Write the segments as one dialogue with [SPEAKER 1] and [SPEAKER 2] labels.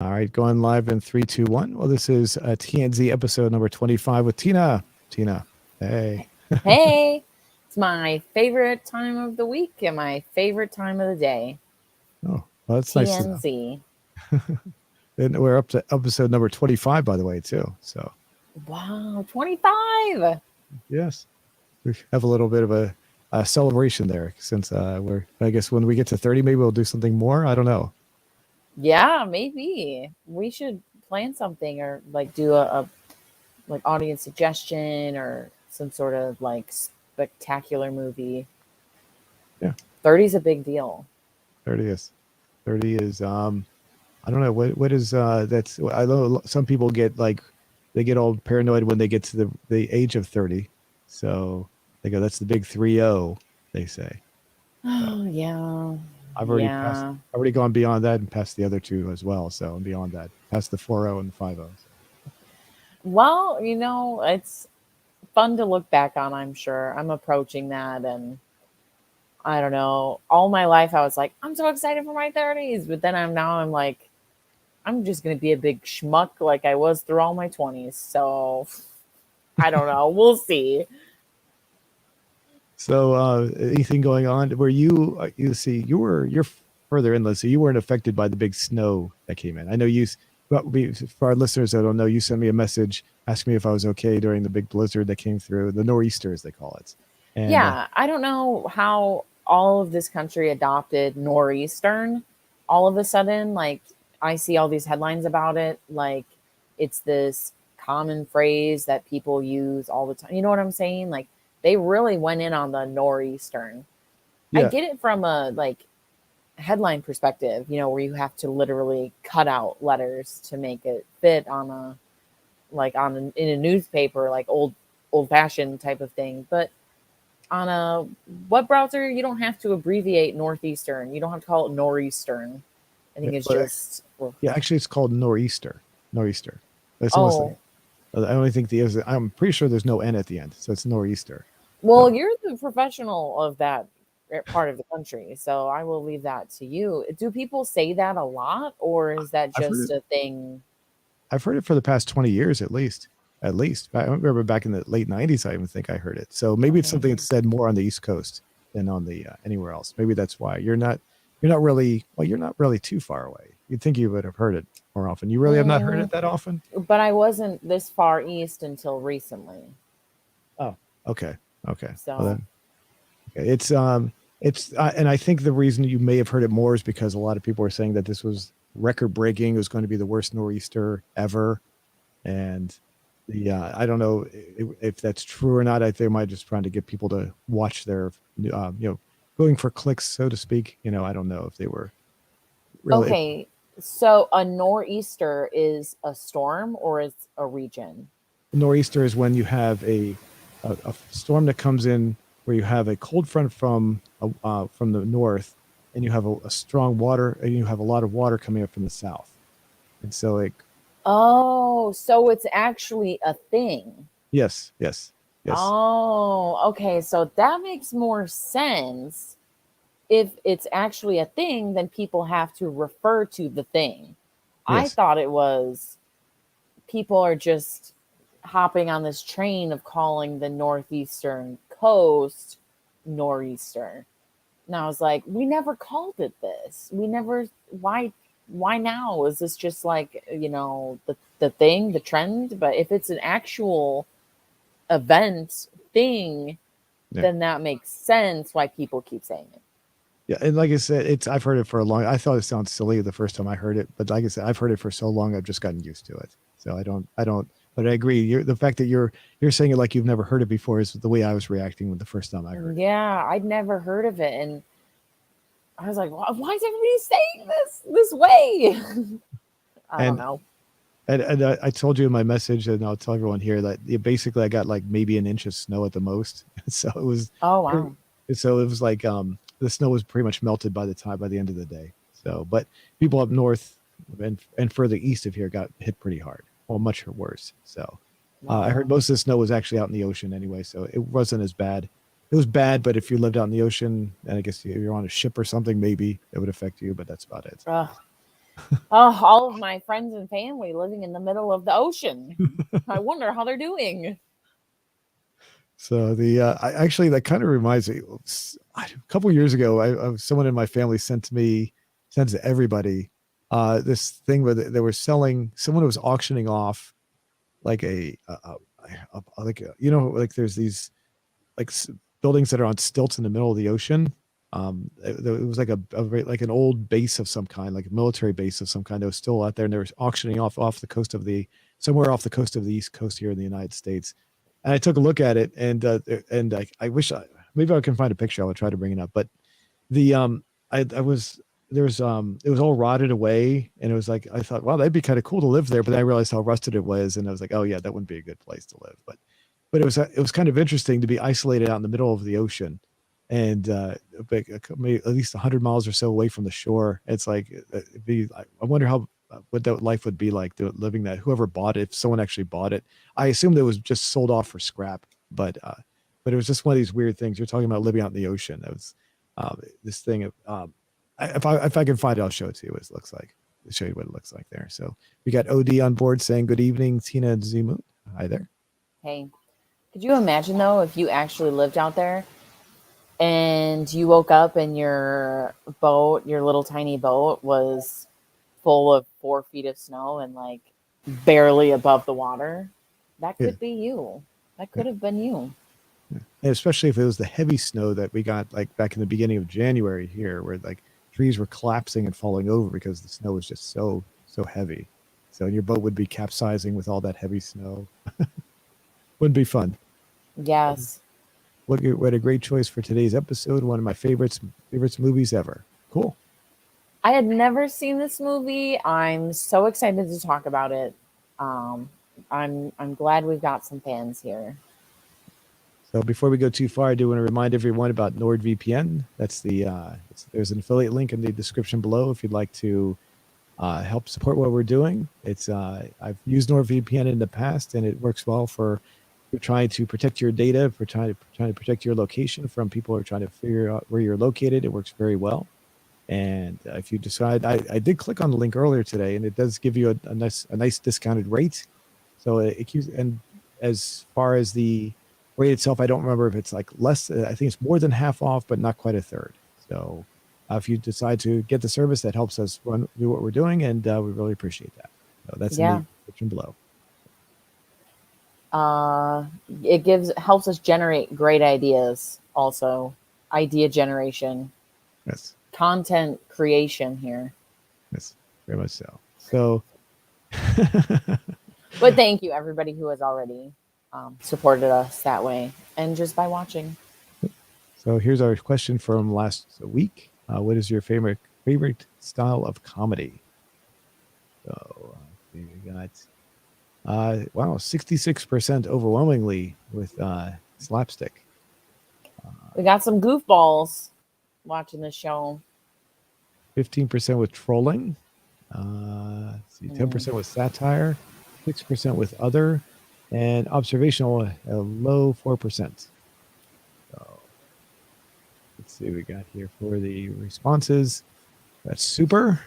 [SPEAKER 1] All right, going live in 3, 2, 1. Well, this is TNZ episode number 25 with Tina. Tina, hey.
[SPEAKER 2] Hey, it's my favorite time of the week and my favorite time of the day.
[SPEAKER 1] Oh, well, that's nice to know.
[SPEAKER 2] TNZ.
[SPEAKER 1] And we're up to episode number 25, by the way, too. So,
[SPEAKER 2] Wow, 25.
[SPEAKER 1] yes, we have a little bit of a celebration there since I guess when we get to 30, maybe we'll do something more. I don't know.
[SPEAKER 2] Yeah, maybe. We should plan something or like do a like audience suggestion or some sort of like spectacular movie.
[SPEAKER 1] Yeah,
[SPEAKER 2] 30 is a big deal.
[SPEAKER 1] 30 is. 30 is, I don't know. What is, that's, I know some people get like, they get all paranoid when they get to the age of 30. So they go, that's the big 3-0, they say. So
[SPEAKER 2] Oh, yeah. Yeah.
[SPEAKER 1] I've already gone beyond that and past the other two as well. So I'm beyond that, past the 4-0 and the 5-0.
[SPEAKER 2] Well, it's fun to look back on, I'm sure. I'm approaching that and I don't know. All my life, I was like, I'm so excited for my 30s. But then I'm like, I'm just going to be a big schmuck like I was through all my 20s. So I don't know. We'll see.
[SPEAKER 1] So anything going on where you see, you're further inland, so you weren't affected by the big snow that came in. I know for our listeners that don't know, you sent me a message asking me if I was okay during the big blizzard that came through, the nor'easter as they call it. And
[SPEAKER 2] Yeah. I don't know how all of this country adopted Nor'eastern all of a sudden. Like, I see all these headlines about it. Like, it's this common phrase that people use all the time. You know what I'm saying? Like, they really went in on the Nor'eastern. I
[SPEAKER 1] yeah,
[SPEAKER 2] get it from a like headline perspective, where you have to literally cut out letters to make it fit on a in a newspaper, like old fashioned type of thing. But on a web browser, you don't have to abbreviate Northeastern. You don't have to call it Nor'eastern. I think it's
[SPEAKER 1] but
[SPEAKER 2] just well,
[SPEAKER 1] yeah, actually, it's called nor'easter. Nor'easter. It's almost like
[SPEAKER 2] oh
[SPEAKER 1] I only think I'm pretty sure there's no N at the end, so it's nor'easter.
[SPEAKER 2] well,
[SPEAKER 1] So
[SPEAKER 2] you're the professional of that part of the country, so I will leave that to you. Do people say that a lot, or is that
[SPEAKER 1] I've heard
[SPEAKER 2] just
[SPEAKER 1] it.
[SPEAKER 2] a thing?
[SPEAKER 1] I've heard it for the past 20 years at least. At least I remember back in the late 90s. I even think I heard it. So maybe it's something
[SPEAKER 2] Oh.
[SPEAKER 1] that's said more on the East Coast than on the anywhere else. Maybe that's why you're not really you're not really too far away. You'd think you would have heard it more often. You really have not heard
[SPEAKER 2] Mm,
[SPEAKER 1] it that often.
[SPEAKER 2] but I wasn't this far east until recently.
[SPEAKER 1] Oh, okay, okay. Well
[SPEAKER 2] So,
[SPEAKER 1] then, okay. It's and I think the reason you may have heard it more is because a lot of people are saying that this was record breaking. It was going to be the worst nor'easter ever, and I don't know if that's true or not. They might just trying to get people to watch their going for clicks, so to speak. I don't know if they were really.
[SPEAKER 2] okay. So a nor'easter is a storm or it's a region?
[SPEAKER 1] Nor'easter is when you have a storm that comes in where you have a cold front from the north, and you have a strong water, and you have a lot of water coming up from the south, and so like
[SPEAKER 2] Oh, so it's actually a thing.
[SPEAKER 1] yes, yes, yes,
[SPEAKER 2] Oh, okay. So that makes more sense. If it's actually a thing, then people have to refer to the thing. I
[SPEAKER 1] yes.
[SPEAKER 2] thought it was people are just hopping on this train of calling the northeastern coast nor'easter. And I was like, we never called it this. We never why now? Is this just like, the thing, the trend? But if it's an actual event thing,
[SPEAKER 1] Yeah.
[SPEAKER 2] then that makes sense why people keep saying it.
[SPEAKER 1] Yeah, and like I said, I've heard it for a long. I thought it sounded silly the first time I heard it, but like I said, I've heard it for so long, I've just gotten used to it. So I don't. But I agree. The fact that you're saying it like you've never heard it before is the way I was reacting with the first time I heard it.
[SPEAKER 2] Yeah, I'd never heard of it. And I was like, why is everybody saying this way? I don't
[SPEAKER 1] And
[SPEAKER 2] know.
[SPEAKER 1] I told you in my message, and I'll tell everyone here that basically I got like maybe an inch of snow at the most. So it was,
[SPEAKER 2] Oh, wow.
[SPEAKER 1] so it was like the snow was pretty much melted by the end of the day. So, but people up north and further east of here got hit pretty hard, well, much worse. So I heard
[SPEAKER 2] Wow.
[SPEAKER 1] most of the snow was actually out in the ocean anyway, so it wasn't as bad. It was bad, but if you lived out in the ocean, and I guess if you're on a ship or something, maybe it would affect you, but that's about it.
[SPEAKER 2] Ugh. Oh, all of my friends and family living in the middle of the ocean. I wonder how they're doing.
[SPEAKER 1] So actually that kind of reminds me. A couple years ago, someone in my family sent to everybody this thing where they were selling. Someone was auctioning off like like there's these like buildings that are on stilts in the middle of the ocean. It was like like an old base of some kind, like a military base of some kind that was still out there, and they were auctioning off the coast of somewhere off the coast of the East Coast here in the United States. And I took a look at it, and I wish maybe I can find a picture. I would try to bring it up, but the I was there was it was all rotted away, and it was like I thought, wow, that'd be kind of cool to live there, but then I realized how rusted it was, and I was like, oh yeah, that wouldn't be a good place to live. But it was kind of interesting to be isolated out in the middle of the ocean, and maybe at least 100 miles or so away from the shore. It's like I wonder how what that life would be like living that. Whoever bought it, if someone actually bought it, I assumed it was just sold off for scrap. But it was just one of these weird things. You're talking about living out in the ocean. That was this thing of if I can find it, I'll show it to you what it looks like. I'll show you what it looks like there. So we got OD on board saying good evening, Tina and Zimu. Hi there.
[SPEAKER 2] Hey, could you imagine though if you actually lived out there and you woke up and your boat, your little tiny boat, was full of 4 feet of snow and like barely above the water? That
[SPEAKER 1] Yeah.
[SPEAKER 2] could be you. That could have been you.
[SPEAKER 1] Yeah. And especially if it was the heavy snow that we got like back in the beginning of January here, where like trees were collapsing and falling over because the snow was just so heavy. So your boat would be capsizing with all that heavy snow. Would be fun.
[SPEAKER 2] Yes.
[SPEAKER 1] What a great choice for today's episode. One of my favorites movies ever. Cool.
[SPEAKER 2] I had never seen this movie. I'm so excited to talk about it. Um, I'm glad we've got some fans here.
[SPEAKER 1] So before we go too far, I do want to remind everyone about NordVPN. That's there's an affiliate link in the description below if you'd like to help support what we're doing. I've used NordVPN in the past, and it works well for trying to protect your data, for trying to protect your location from people who are trying to figure out where you're located. It works very well. And if you decide, I did click on the link earlier today, and it does give you a nice discounted rate. So it keeps, and as far as the rate itself, I don't remember if it's like less. I think it's more than half off, but not quite a third. So if you decide to get the service, that helps us do what we're doing, and we really appreciate that. So that's in the description below.
[SPEAKER 2] It helps us generate great ideas. Also, idea generation.
[SPEAKER 1] Yes.
[SPEAKER 2] Content creation here.
[SPEAKER 1] Yes, very much so. So,
[SPEAKER 2] but thank you everybody who has already supported us that way and just by watching.
[SPEAKER 1] So here's our question from last week. What is your favorite style of comedy? So we got 66% overwhelmingly with slapstick.
[SPEAKER 2] We got some goofballs watching the show.
[SPEAKER 1] 15% with trolling. 10% with satire, 6% with other, and observational, a low 4%. So let's see what we got here for the responses. That's super.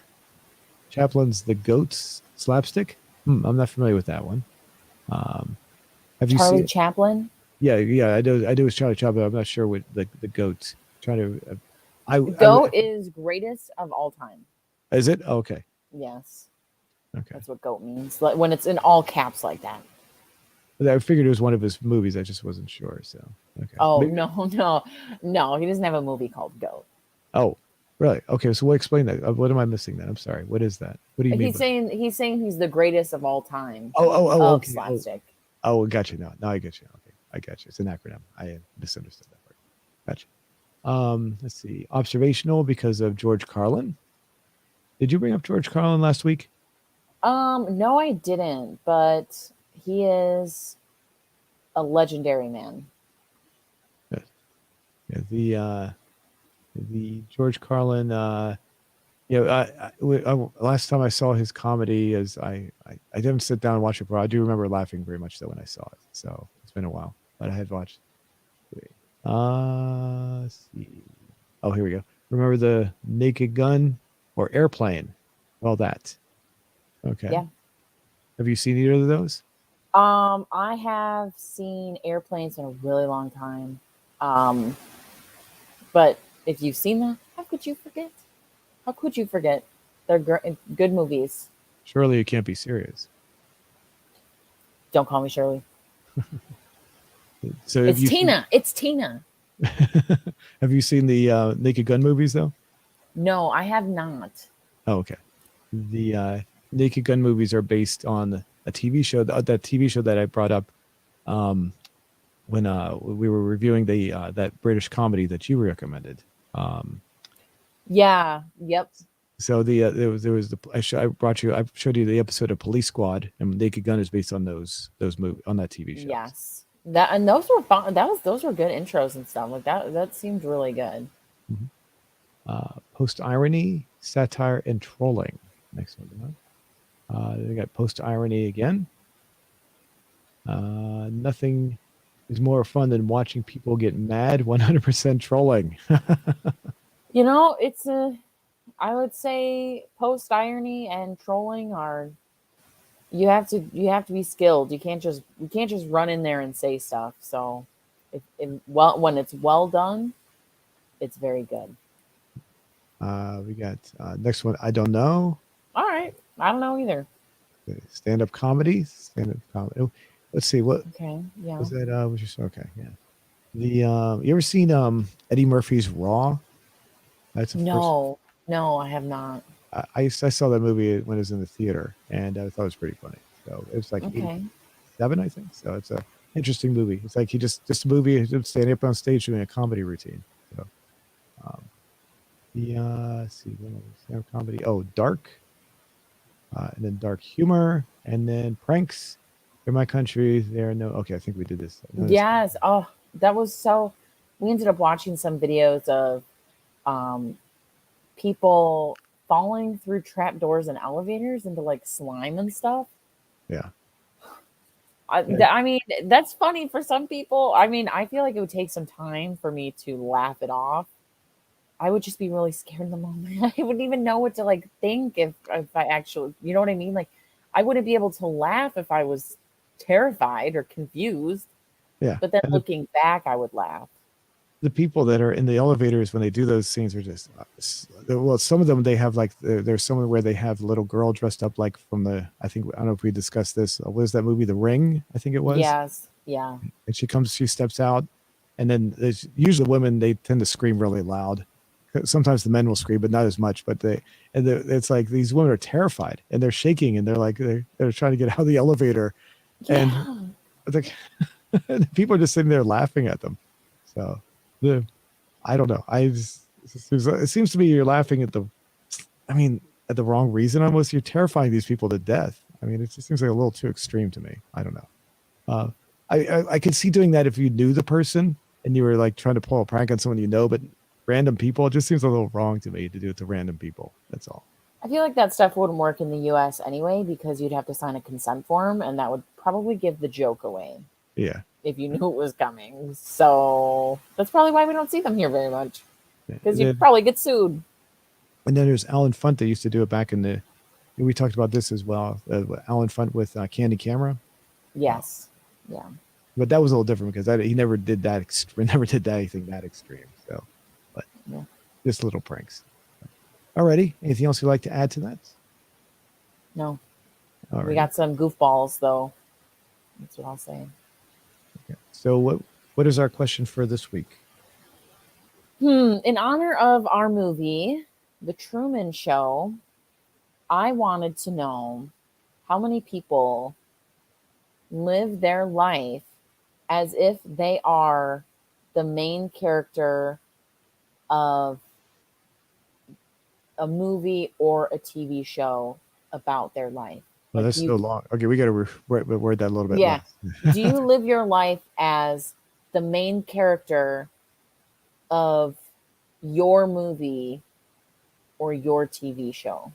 [SPEAKER 1] Chaplin's The Goats slapstick. I'm not familiar with that one. Have you
[SPEAKER 2] Charlie
[SPEAKER 1] seen
[SPEAKER 2] Chaplin?
[SPEAKER 1] Yeah, I do. It's Charlie Chaplin. I'm not sure what the Goats. Trying to.
[SPEAKER 2] Goat is greatest of all time.
[SPEAKER 1] Is it? Oh, okay.
[SPEAKER 2] Yes.
[SPEAKER 1] Okay.
[SPEAKER 2] That's what goat means. Like when it's in all caps like that.
[SPEAKER 1] I figured it was one of his movies. I just wasn't sure. So okay.
[SPEAKER 2] Oh, no. He doesn't have a movie called Goat.
[SPEAKER 1] Oh, really? Okay. So we'll explain that. What am I missing then? I'm sorry. What is that? What do you mean?
[SPEAKER 2] He's saying he's the greatest of all time.
[SPEAKER 1] Oh, okay.
[SPEAKER 2] Slapstick.
[SPEAKER 1] Oh, gotcha. Now I get you. Okay, I got you. It's an acronym. I misunderstood that part. Gotcha. Let's see. Observational because of George Carlin. Did you bring up George Carlin last week?
[SPEAKER 2] No, I didn't, but he is a legendary man.
[SPEAKER 1] Yeah, the George Carlin. Last time I saw his comedy is I didn't sit down and watch it, but I do remember laughing very much though when I saw it. So it's been a while, but I had watched. Let's see. Oh, here we go. Remember the Naked Gun or Airplane? Well, that. Okay.
[SPEAKER 2] Yeah.
[SPEAKER 1] Have you seen either of those?
[SPEAKER 2] I have seen Airplanes in a really long time. Um, but if you've seen that, how could you forget? How could you forget? They're good movies.
[SPEAKER 1] Surely you can't be serious.
[SPEAKER 2] Don't call me Shirley.
[SPEAKER 1] So have
[SPEAKER 2] It's
[SPEAKER 1] you seen,
[SPEAKER 2] Tina. It's Tina.
[SPEAKER 1] have you seen the Naked Gun movies though?
[SPEAKER 2] No, I have not.
[SPEAKER 1] Oh, okay. The Naked Gun movies are based on a TV show. That TV show that I brought up um, when we were reviewing the that British comedy that you recommended. Um,
[SPEAKER 2] Yeah. Yep.
[SPEAKER 1] so there was the I showed you the episode of Police Squad, and Naked Gun is based on those movie on that TV show.
[SPEAKER 2] Yes. That and those were fun. Those were good intros and stuff. Like that. That seemed really good.
[SPEAKER 1] Mhm. Post irony, satire, and trolling. Next one. We got post irony again. Nothing is more fun than watching people get mad. 100% trolling.
[SPEAKER 2] You know, it's a. I would say post irony and trolling are. You have to be skilled. You can't just run in there and say stuff. So, when it's well done, it's very good.
[SPEAKER 1] We got next one. I don't know.
[SPEAKER 2] All right. I don't know either.
[SPEAKER 1] Stand up comedy. Stand up comedy. Oh, let's see. What
[SPEAKER 2] Okay. Yeah.
[SPEAKER 1] was that? Was your okay? Yeah. The you ever seen Eddie Murphy's Raw? That's the first.
[SPEAKER 2] No. No, I have not.
[SPEAKER 1] I saw that movie when it was in the theater, and I thought it was pretty funny. So it was like
[SPEAKER 2] Okay.
[SPEAKER 1] 87, I think. So it's a interesting movie. It's like he just a movie, him standing up on stage doing a comedy routine. So um, the let's see, what else? Stand-up comedy. Oh, dark, and then dark humor, and then pranks. In my country, there are no. Okay, I think we did this. No,
[SPEAKER 2] Yes. Oh, that was so. We ended up watching some videos of um, people falling through trap doors and elevators into like slime and stuff.
[SPEAKER 1] yeah,
[SPEAKER 2] I,
[SPEAKER 1] yeah,
[SPEAKER 2] I mean, that's funny for some people. I mean, I feel like it would take some time for me to laugh it off. I would just be really scared in the moment. I wouldn't even know what to like think if I actually, you know what I mean? Like, I wouldn't be able to laugh if I was terrified or confused.
[SPEAKER 1] yeah.
[SPEAKER 2] But then
[SPEAKER 1] And
[SPEAKER 2] looking back, I would laugh.
[SPEAKER 1] the people that are in the elevators when they do those scenes are just well, some of them they have like there's somewhere where they have the little girl dressed up like from the I don't know if we discussed this. What is that movie, The Ring? I think it was.
[SPEAKER 2] Yes. Yeah.
[SPEAKER 1] And she steps out, and then there's usually women, they tend to scream really loud. Sometimes the men will scream, but not as much. But it's like these women are terrified and they're shaking and they're like they're trying to get out of the elevator, and
[SPEAKER 2] Yeah.
[SPEAKER 1] the, the people are just sitting there laughing at them. So the I don't know. It seems to me you're laughing at I mean, at the wrong reason almost. You're terrifying these people to death. I mean, it just seems like a little too extreme to me. I don't know. Uh, I could see doing that if you knew the person and you were like trying to pull a prank on someone you know, but random people, it just seems a little wrong to me to do it to random people. That's all.
[SPEAKER 2] I feel like that stuff wouldn't work in the US anyway because you'd have to sign a consent form and that would probably give the joke away
[SPEAKER 1] Yeah.
[SPEAKER 2] if you knew it was coming. So that's probably why we don't see them here very much because you'd probably get sued.
[SPEAKER 1] And then there's Alan Funt that used to do it back in the. We talked about this as well. Alan Funt with Candy Camera.
[SPEAKER 2] Yes. Yeah.
[SPEAKER 1] But that was a little different because he never did that. Never did anything that extreme. So, but
[SPEAKER 2] Yeah.
[SPEAKER 1] just little pranks. Alrighty. Anything else you'd like to add to that?
[SPEAKER 2] No.
[SPEAKER 1] All
[SPEAKER 2] We
[SPEAKER 1] right.
[SPEAKER 2] got some goofballs though. That's what I'll say.
[SPEAKER 1] Okay. So what is our question for this week?
[SPEAKER 2] In honor of our movie, The Truman Show, I wanted to know how many people live their life as if they are the main character of a movie or a TV show about their life.
[SPEAKER 1] Well,
[SPEAKER 2] Like
[SPEAKER 1] that's so
[SPEAKER 2] you,
[SPEAKER 1] long. Okay, we got to word that a little bit
[SPEAKER 2] yeah.
[SPEAKER 1] less.
[SPEAKER 2] Do you live your life as the main character of your movie or your TV show?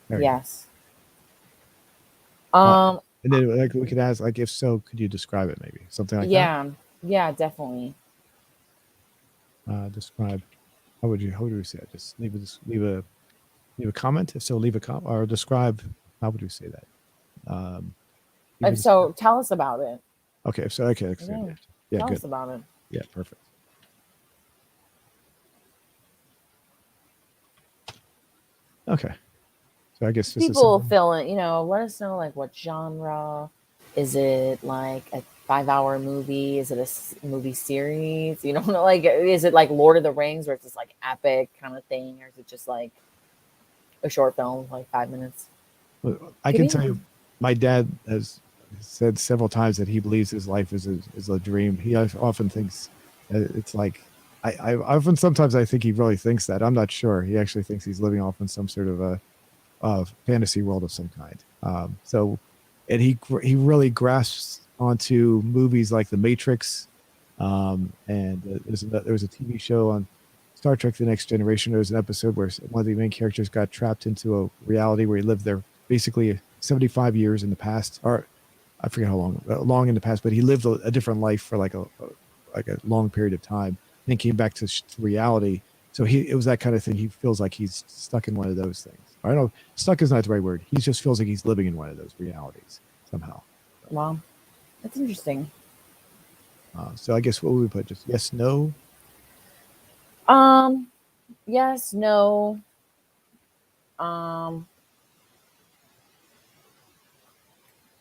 [SPEAKER 1] There you go.
[SPEAKER 2] Yes. Um,
[SPEAKER 1] And then like we could ask, like, if so, could you describe it maybe? Something like that.
[SPEAKER 2] yeah, yeah, definitely.
[SPEAKER 1] Describe. How would we say it? Just leave a comment. If so, leave a comment or describe. How would we say that? Leave a
[SPEAKER 2] If so,
[SPEAKER 1] description.
[SPEAKER 2] tell us about it.
[SPEAKER 1] Okay. So okay.
[SPEAKER 2] Yeah,
[SPEAKER 1] Yeah.
[SPEAKER 2] tell
[SPEAKER 1] Good.
[SPEAKER 2] us about it.
[SPEAKER 1] Yeah. Perfect. Okay. So I guess just a
[SPEAKER 2] People
[SPEAKER 1] simple.
[SPEAKER 2] fill in, let us know like what genre. Is it like a 5-hour movie? Is it a movie series? Like, is it like Lord of the Rings where it's this like epic kind of thing? Or is it just like a short film, like 5 minutes?
[SPEAKER 1] I
[SPEAKER 2] Give
[SPEAKER 1] can
[SPEAKER 2] me
[SPEAKER 1] tell you, my dad has said several times that he believes his life is a dream. He often thinks it's like I often sometimes I think he really thinks that. I'm not sure. He actually thinks he's living off in some sort of a fantasy world of some kind. And he really grasps onto movies like The Matrix, and there was a TV show on Star Trek: The Next Generation. There was an episode where one of the main characters got trapped into a reality where he lived there basically 75 years in the past, or I forget how long in the past, but he lived a different life for like a long period of time, and then came back to reality. So it was that kind of thing. He feels like he's stuck in one of those things. I don't know. Stuck is not the right word. He just feels like he's living in one of those realities somehow.
[SPEAKER 2] Wow, that's interesting.
[SPEAKER 1] So I guess what would we put? Just yes, no.
[SPEAKER 2] Yes, no. Um,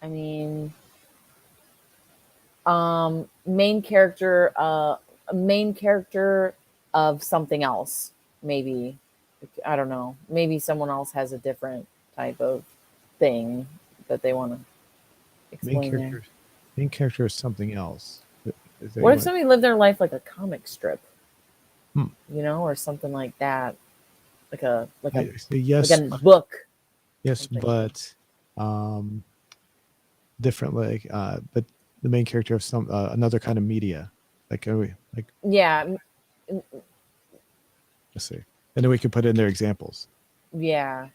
[SPEAKER 2] I mean, main character, main character of something else, maybe. I don't know. Maybe someone else has a different type of thing that they want to
[SPEAKER 1] Main
[SPEAKER 2] explain there.
[SPEAKER 1] character. Main character is something else. Is there
[SPEAKER 2] What
[SPEAKER 1] you
[SPEAKER 2] if
[SPEAKER 1] want?
[SPEAKER 2] somebody lived their life like a comic strip,
[SPEAKER 1] Hmm.
[SPEAKER 2] or something like that, like a like a
[SPEAKER 1] I say
[SPEAKER 2] like
[SPEAKER 1] yes,
[SPEAKER 2] a book,
[SPEAKER 1] yes,
[SPEAKER 2] something.
[SPEAKER 1] but different. But the main character of some another kind of media. Like
[SPEAKER 2] Yeah,
[SPEAKER 1] let's see, and then we can put in their examples.
[SPEAKER 2] yeah.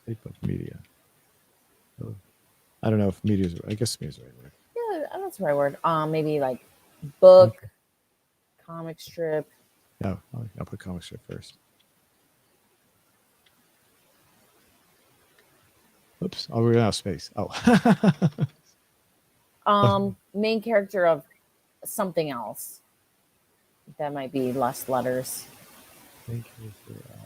[SPEAKER 1] Type of media. So, I don't know if media is. I guess media is the right word.
[SPEAKER 2] Yeah, that's the right word. Maybe like
[SPEAKER 1] Okay.
[SPEAKER 2] book, comic strip.
[SPEAKER 1] No, I'll put comic strip first. Oops. Oh, we're out of space. Oh.
[SPEAKER 2] Main character of something else. That might be less letters.
[SPEAKER 1] Main character of.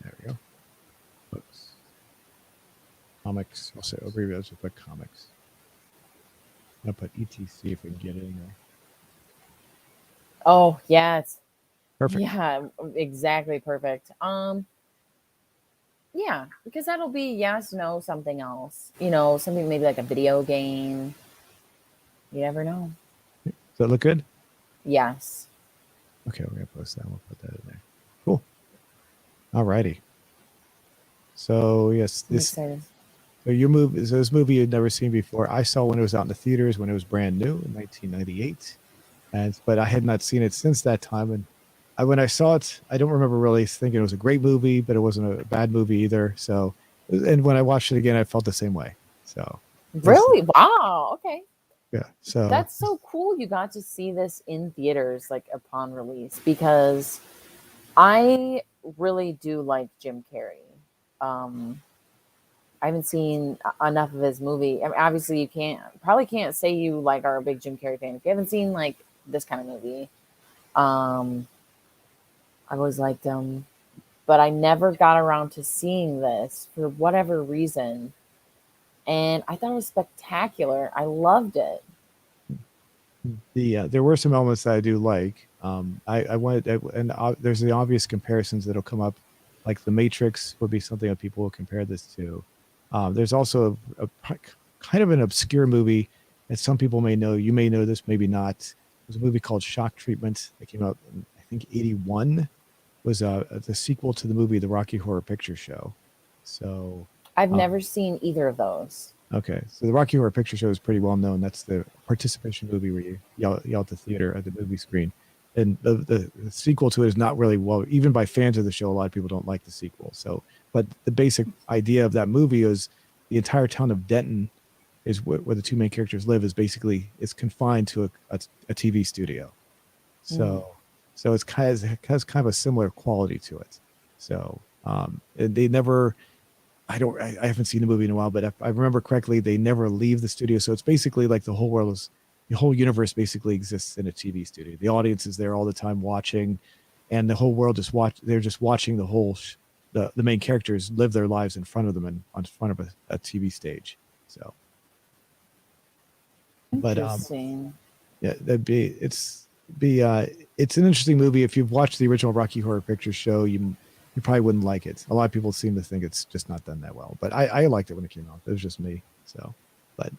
[SPEAKER 1] There we go. Books. Comics. I'll say overview. Let's just put comics. I'll put etc if we can get it in there.
[SPEAKER 2] Oh, yes.
[SPEAKER 1] Perfect.
[SPEAKER 2] Yeah, exactly perfect. Yeah, because that'll be yes, no, something else. Something maybe like a video game. You never know.
[SPEAKER 1] Does that look good?
[SPEAKER 2] Yes.
[SPEAKER 1] Okay, we're gonna post that. We'll put that in there. Cool. All righty. So yes,
[SPEAKER 2] I'm
[SPEAKER 1] this
[SPEAKER 2] excited.
[SPEAKER 1] so your movie is this movie you'd never seen before. I saw when it was out in the theaters when it was brand new in 1998, but I had not seen it since that time. And when I saw it, I don't remember really thinking it was a great movie, but it wasn't a bad movie either. So, and when I watched it again, I felt the same way. So, this,
[SPEAKER 2] Really? Wow. Okay.
[SPEAKER 1] yeah. So,
[SPEAKER 2] That's so cool you got to see this in theaters like upon release because I really do like Jim Carrey. I haven't seen enough of his movie. I mean, obviously, you probably can't say you like are a big Jim Carrey fan if you haven't seen like this kind of movie. Um, I've always liked him, but I never got around to seeing this for whatever reason, and I thought it was spectacular. I loved it.
[SPEAKER 1] there were some elements that I do like. I wanted, and there's the obvious comparisons that'll come up, like The Matrix would be something that people will compare this to. There's also kind of an obscure movie that some people may know. You may know this, maybe not. There's a movie called Shock Treatment that came out in, I think, 81. Was the sequel to the movie The Rocky Horror Picture Show. So
[SPEAKER 2] I've
[SPEAKER 1] um,
[SPEAKER 2] never seen either of those.
[SPEAKER 1] okay, so the Rocky Horror Picture Show is pretty well known. That's the participation movie where you yell at the theater at the movie screen. and the sequel to it is not really well, even by fans of the show. A lot of people don't like the sequel. So, but the basic idea of that movie is the entire town of Denton is where the two main characters live is basically it's confined to a TV studio. So, so it's it has kind of a similar quality to it. So, and they never, I haven't seen the movie in a while, but if I remember correctly, they never leave the studio. So it's basically like the whole universe basically exists in a TV studio. The audience is there all the time watching, and the whole world they're just watching the whole, the main characters live their lives in front of them and on front of a TV stage. So, but,
[SPEAKER 2] Interesting.
[SPEAKER 1] yeah, it's an interesting movie. If you've watched the original Rocky Horror Picture Show, you probably wouldn't like it. A lot of people seem to think it's just not done that well, but I liked it when it came out. It was just me. So, but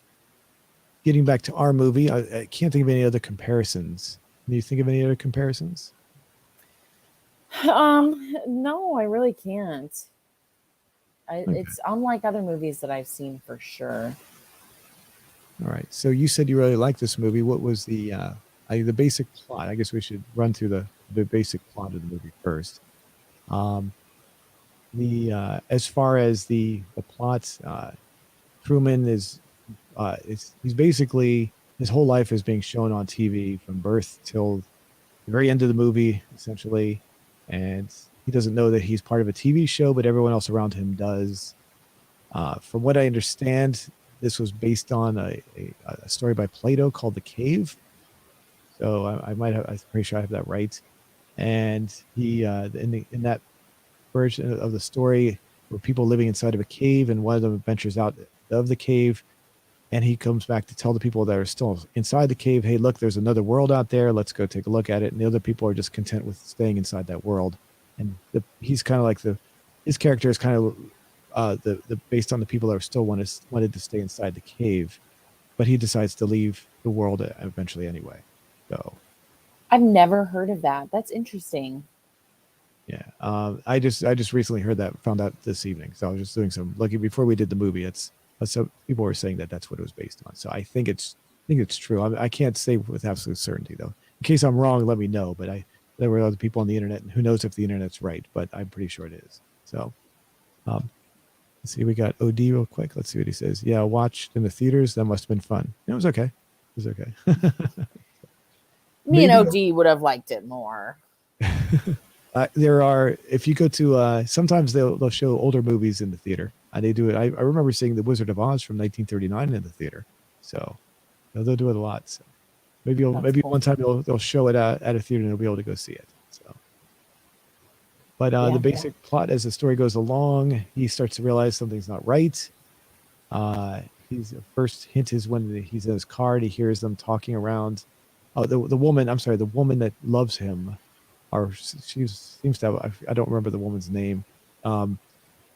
[SPEAKER 1] getting back to our movie, I can't think of any other comparisons. Can you think of any other comparisons?
[SPEAKER 2] No, I really can't.
[SPEAKER 1] Okay.
[SPEAKER 2] It's unlike other movies that I've seen for sure.
[SPEAKER 1] All right. So you said you really liked this movie. What was the basic plot? I guess we should run through the basic plot of the movie first. Um, the As far as the plot, Truman he's basically his whole life is being shown on TV from birth till the very end of the movie, essentially, and he doesn't know that he's part of a TV show, but everyone else around him does. From what I understand, this was based on a story by Plato called The Cave. So I'm pretty sure I have that right. And he in that version of the story were people living inside of a cave, and one of them ventures out of the cave, and he comes back to tell the people that are still inside the cave, hey, look, there's another world out there, let's go take a look at it. And the other people are just content with staying inside that world. And he's kind of like his character is kind of the based on the people that are still wanted to stay inside the cave, but he decides to leave the world eventually anyway. So
[SPEAKER 2] I've never heard of that. That's interesting.
[SPEAKER 1] yeah, I just recently found out this evening. So I was just doing some looking before we did the movie. So people were saying that that's what it was based on. So I think it's true. I can't say with absolute certainty though. In case I'm wrong, let me know. But there were other people on the internet, and who knows if the internet's right? But I'm pretty sure it is. So, let's see. We got OD real quick. Let's see what he says. Yeah, watched in the theaters. That must have been fun. It was okay. It was okay.
[SPEAKER 2] Me and
[SPEAKER 1] Maybe
[SPEAKER 2] OD would have liked it more.
[SPEAKER 1] there are, if you go to sometimes they'll show older movies in the theater. They do it. I remember seeing The Wizard of Oz from 1939 in the theater. So they'll do it a lot. So maybe
[SPEAKER 2] Cool.
[SPEAKER 1] one time they'll show it at a theater and you'll be able to go see it. So, but the basic plot as the story goes along, he starts to realize something's not right. His first hint is when he's in his car and he hears them talking around. Oh, the woman. I'm sorry, the woman that loves him, or she seems to have. I don't remember the woman's name.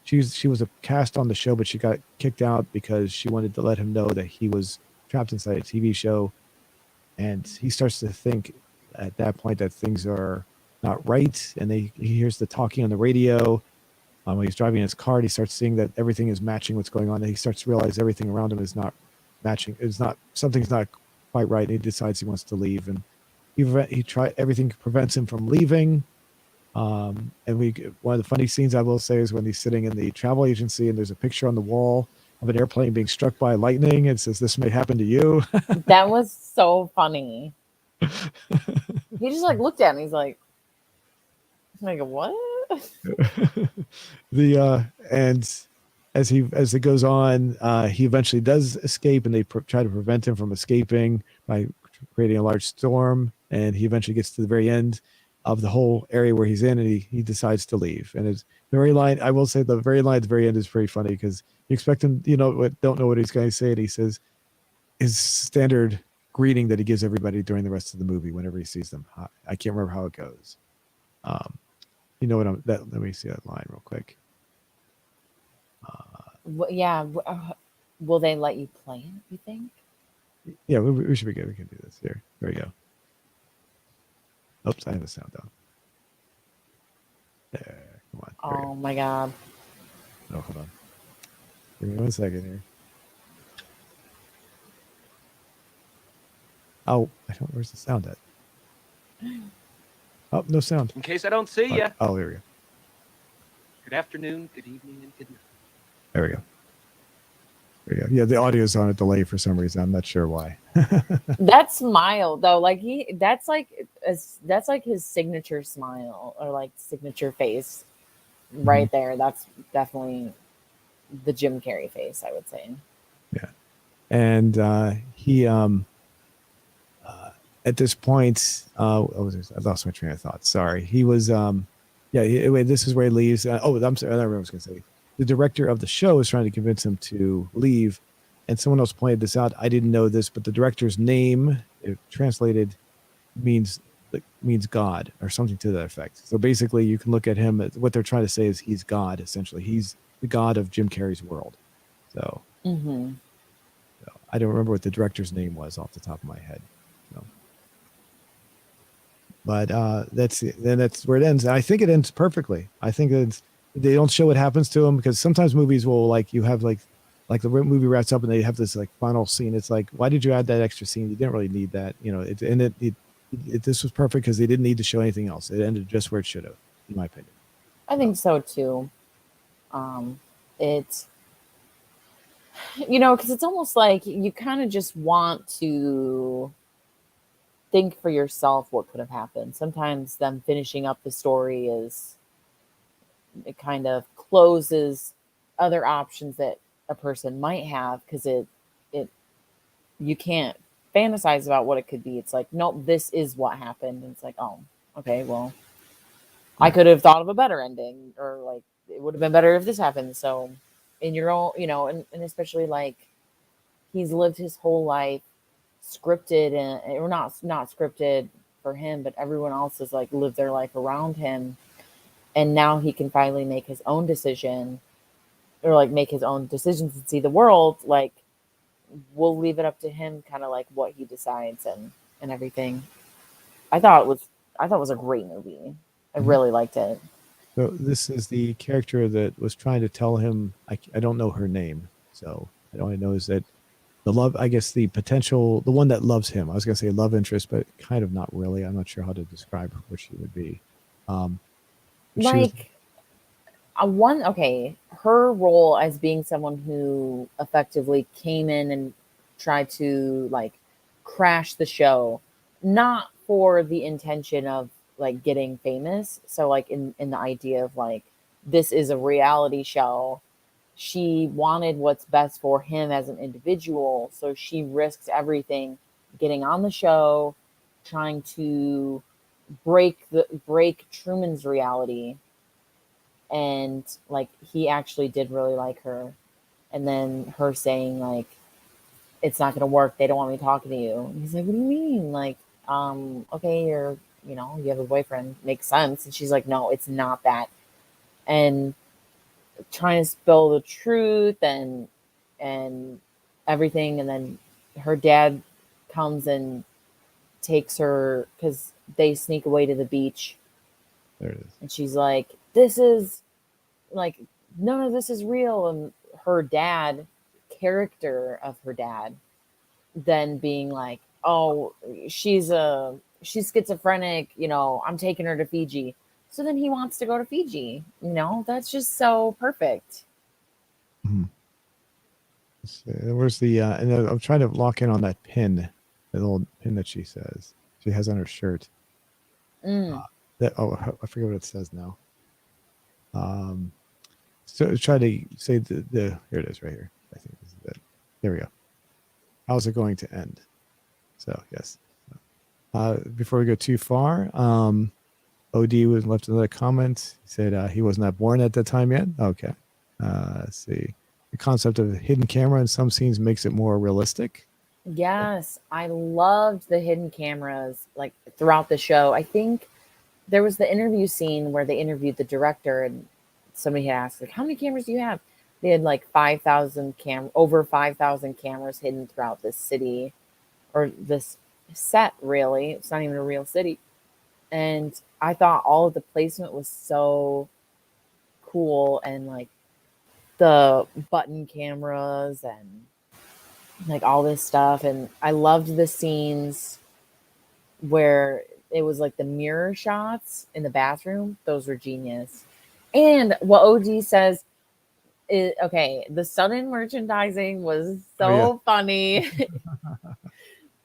[SPEAKER 1] She was a cast on the show, but she got kicked out because she wanted to let him know that he was trapped inside a TV show, and he starts to think at that point that things are not right, and he hears the talking on the radio. When he's driving his car, and he starts seeing that everything is matching what's going on, and he starts to realize everything around him is not matching. Something's not quite right. And he decides he wants to leave, and everything prevents him from leaving. And one of the funny scenes I will say is when he's sitting in the travel agency and there's a picture on the wall of an airplane being struck by lightning. And it says, "This may happen to you."
[SPEAKER 2] That was so funny. He just like looked at me. He's like what?
[SPEAKER 1] And as it goes on, he eventually does escape, and they try to prevent him from escaping by creating a large storm. And he eventually gets to the very end of the whole area where he's in, and he decides to leave. And his very line, I will say, the very line at the very end is pretty funny because you expect him, don't know what he's going to say, and he says his standard greeting that he gives everybody during the rest of the movie whenever he sees them. I can't remember how it goes. You know what let me see that line real quick.
[SPEAKER 2] Yeah. Will they let you play it, you think?
[SPEAKER 1] Yeah, we should be good. We can do this here. There we go. Oops, I have the sound down. There, come on.
[SPEAKER 2] Oh my God.
[SPEAKER 1] Oh, hold on. Give me 1 second here. Oh, where's the sound at? Oh, no sound.
[SPEAKER 3] In case I don't see you.
[SPEAKER 1] Oh, there we go.
[SPEAKER 3] Good afternoon, good evening, and good night.
[SPEAKER 1] There we go. There we go. Yeah, the audio's on a delay for some reason. I'm not sure why.
[SPEAKER 2] That smile though, like that's like his signature smile or like signature face right there. That's definitely the Jim Carrey face, I would say.
[SPEAKER 1] Yeah. And he at this point, I lost my train of thought. Sorry. He was this is where he leaves. I'm sorry, I don't remember what I was gonna say. The director of the show is trying to convince him to leave, and someone else pointed this out. I didn't know this, but the director's name, if translated, means God or something to that effect. So basically, you can look at him. What they're trying to say is he's God. Essentially, he's the God of Jim Carrey's world. So, so I don't remember what the director's name was off the top of my head. So. But that's where it ends. And I think it ends perfectly. I think they don't show what happens to him, because sometimes movies will, like, you have like the movie wraps up and they have this like final scene. It's like, why did you add that extra scene? You didn't really need that, you know. This was perfect because they didn't need to show anything else. It ended just where it should have, in my opinion.
[SPEAKER 2] I think so too. It, you know, because it's almost like you kind of just want to think for yourself what could have happened. Sometimes them finishing up the story it kind of closes other options that a person might have, because it you can't fantasize about what it could be. It's like, nope, this is what happened. And it's like, oh, okay, well, I could have thought of a better ending, or like it would have been better if this happened. So in your own, you know, and especially like he's lived his whole life scripted, or not scripted for him, but everyone else has like lived their life around him, and now he can finally make his own decision, or like make his own decisions and see the world. Like, we'll leave it up to him, kind of like what he decides and everything. I thought it was a great movie. I really liked it.
[SPEAKER 1] So this is the character that was trying to tell him, I don't know her name, so all I know is that the love, I guess the potential, the one that loves him. I was going to say love interest, but kind of not really. I'm not sure how to describe what she would be.
[SPEAKER 2] Her role as being someone who effectively came in and tried to like crash the show, not for the intention of like getting famous. So like in the idea of like, this is a reality show. She wanted what's best for him as an individual. So she risks everything getting on the show, trying to break Truman's reality. And like, he actually did really like her. And then her saying like, it's not going to work. They don't want me talking to you. And he's like, what do you mean? Like, okay, you have a boyfriend. Makes sense. And she's like, no, it's not that. And trying to spill the truth and everything. And then her dad comes and takes her, because they sneak away to the beach.
[SPEAKER 1] There it is.
[SPEAKER 2] And she's like, this is like, none of this is real. And her dad, character of her dad, then being like, oh, she's schizophrenic, I'm taking her to Fiji. So then he wants to go to Fiji. That's just so perfect.
[SPEAKER 1] Where's the and I'm trying to lock in on that pin, the little pin that she says she has on her shirt. I forget what it says now. So try to say the here it is right here. I think this is it. There we go. How's it going to end? So yes. Before we go too far, OD was left another comment. He said he was not born at that time yet. Okay. Let's see. The concept of a hidden camera in some scenes makes it more realistic.
[SPEAKER 2] Yes, I loved the hidden cameras like throughout the show. I think there was the interview scene where they interviewed the director, and somebody had asked, like, how many cameras do you have? They had like over 5,000 cameras hidden throughout this city, or this set, really. It's not even a real city. And I thought all of the placement was so cool, and like the button cameras and like all this stuff. And I loved the scenes where it was like the mirror shots in the bathroom. Those were genius. And what OG says is, okay, the sudden merchandising was so funny.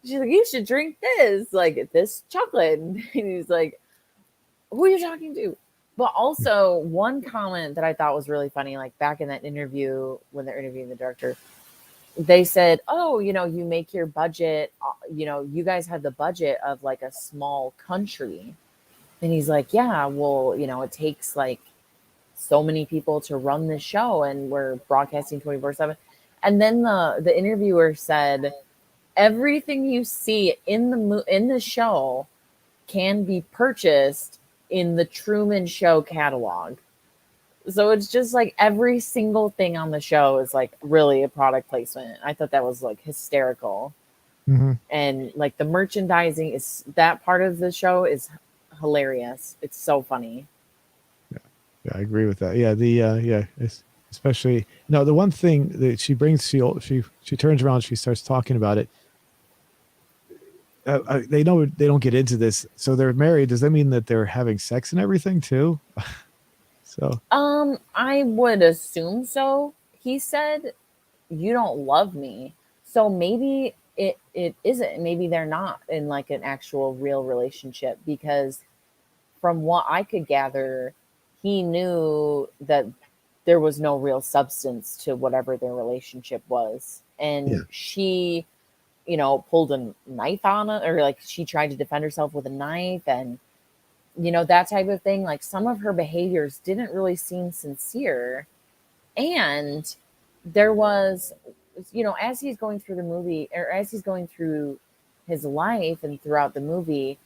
[SPEAKER 2] She's like, you should drink this, like this chocolate. And he's like, who are you talking to? But also one comment that I thought was really funny, like back in that interview when they're interviewing the director, they said, oh, you make your budget, you guys have the budget of like a small country. And he's like, yeah, well, it takes like so many people to run this show and we're broadcasting 24/7. And then the interviewer said, everything you see in the show can be purchased in the Truman Show catalog. So it's just like every single thing on the show is like really a product placement. I thought that was like hysterical.
[SPEAKER 1] Mm-hmm.
[SPEAKER 2] And like the merchandising is, that part of the show is hilarious. It's so funny.
[SPEAKER 1] Yeah, I agree with that. Yeah, especially the one thing that she brings, she turns around, she starts talking about it. They know they don't get into this, so they're married. Does that mean that they're having sex and everything too? So
[SPEAKER 2] I would assume so. He said, "You don't love me," so maybe it isn't. Maybe they're not in like an actual real relationship, because from what I could gather, he knew that there was no real substance to whatever their relationship was, and she, pulled a knife on it, or like she tried to defend herself with a knife, and that type of thing. Like some of her behaviors didn't really seem sincere. And there was, as he's going through the movie, or as he's going through his life and throughout the movie,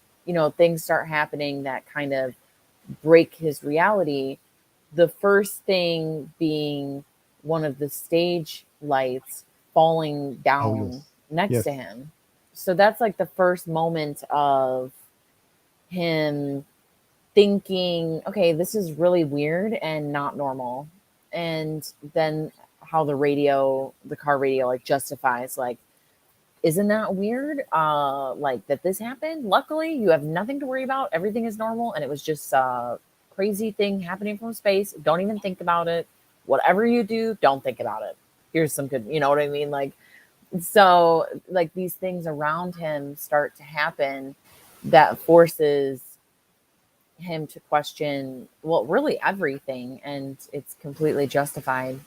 [SPEAKER 2] things start happening that kind of break his reality. The first thing being one of the stage lights falling down next to him. So that's like the first moment of him thinking, okay, this is really weird and not normal. And then how the car radio like justifies, like, isn't that weird? Like that this happened. Luckily, you have nothing to worry about. Everything is normal. And it was just a crazy thing happening from space. Don't even think about it. Whatever you do, don't think about it. Here's some good, you know what I mean? Like, so like these things around him start to happen that forces him to question, well, really everything, and it's completely justified.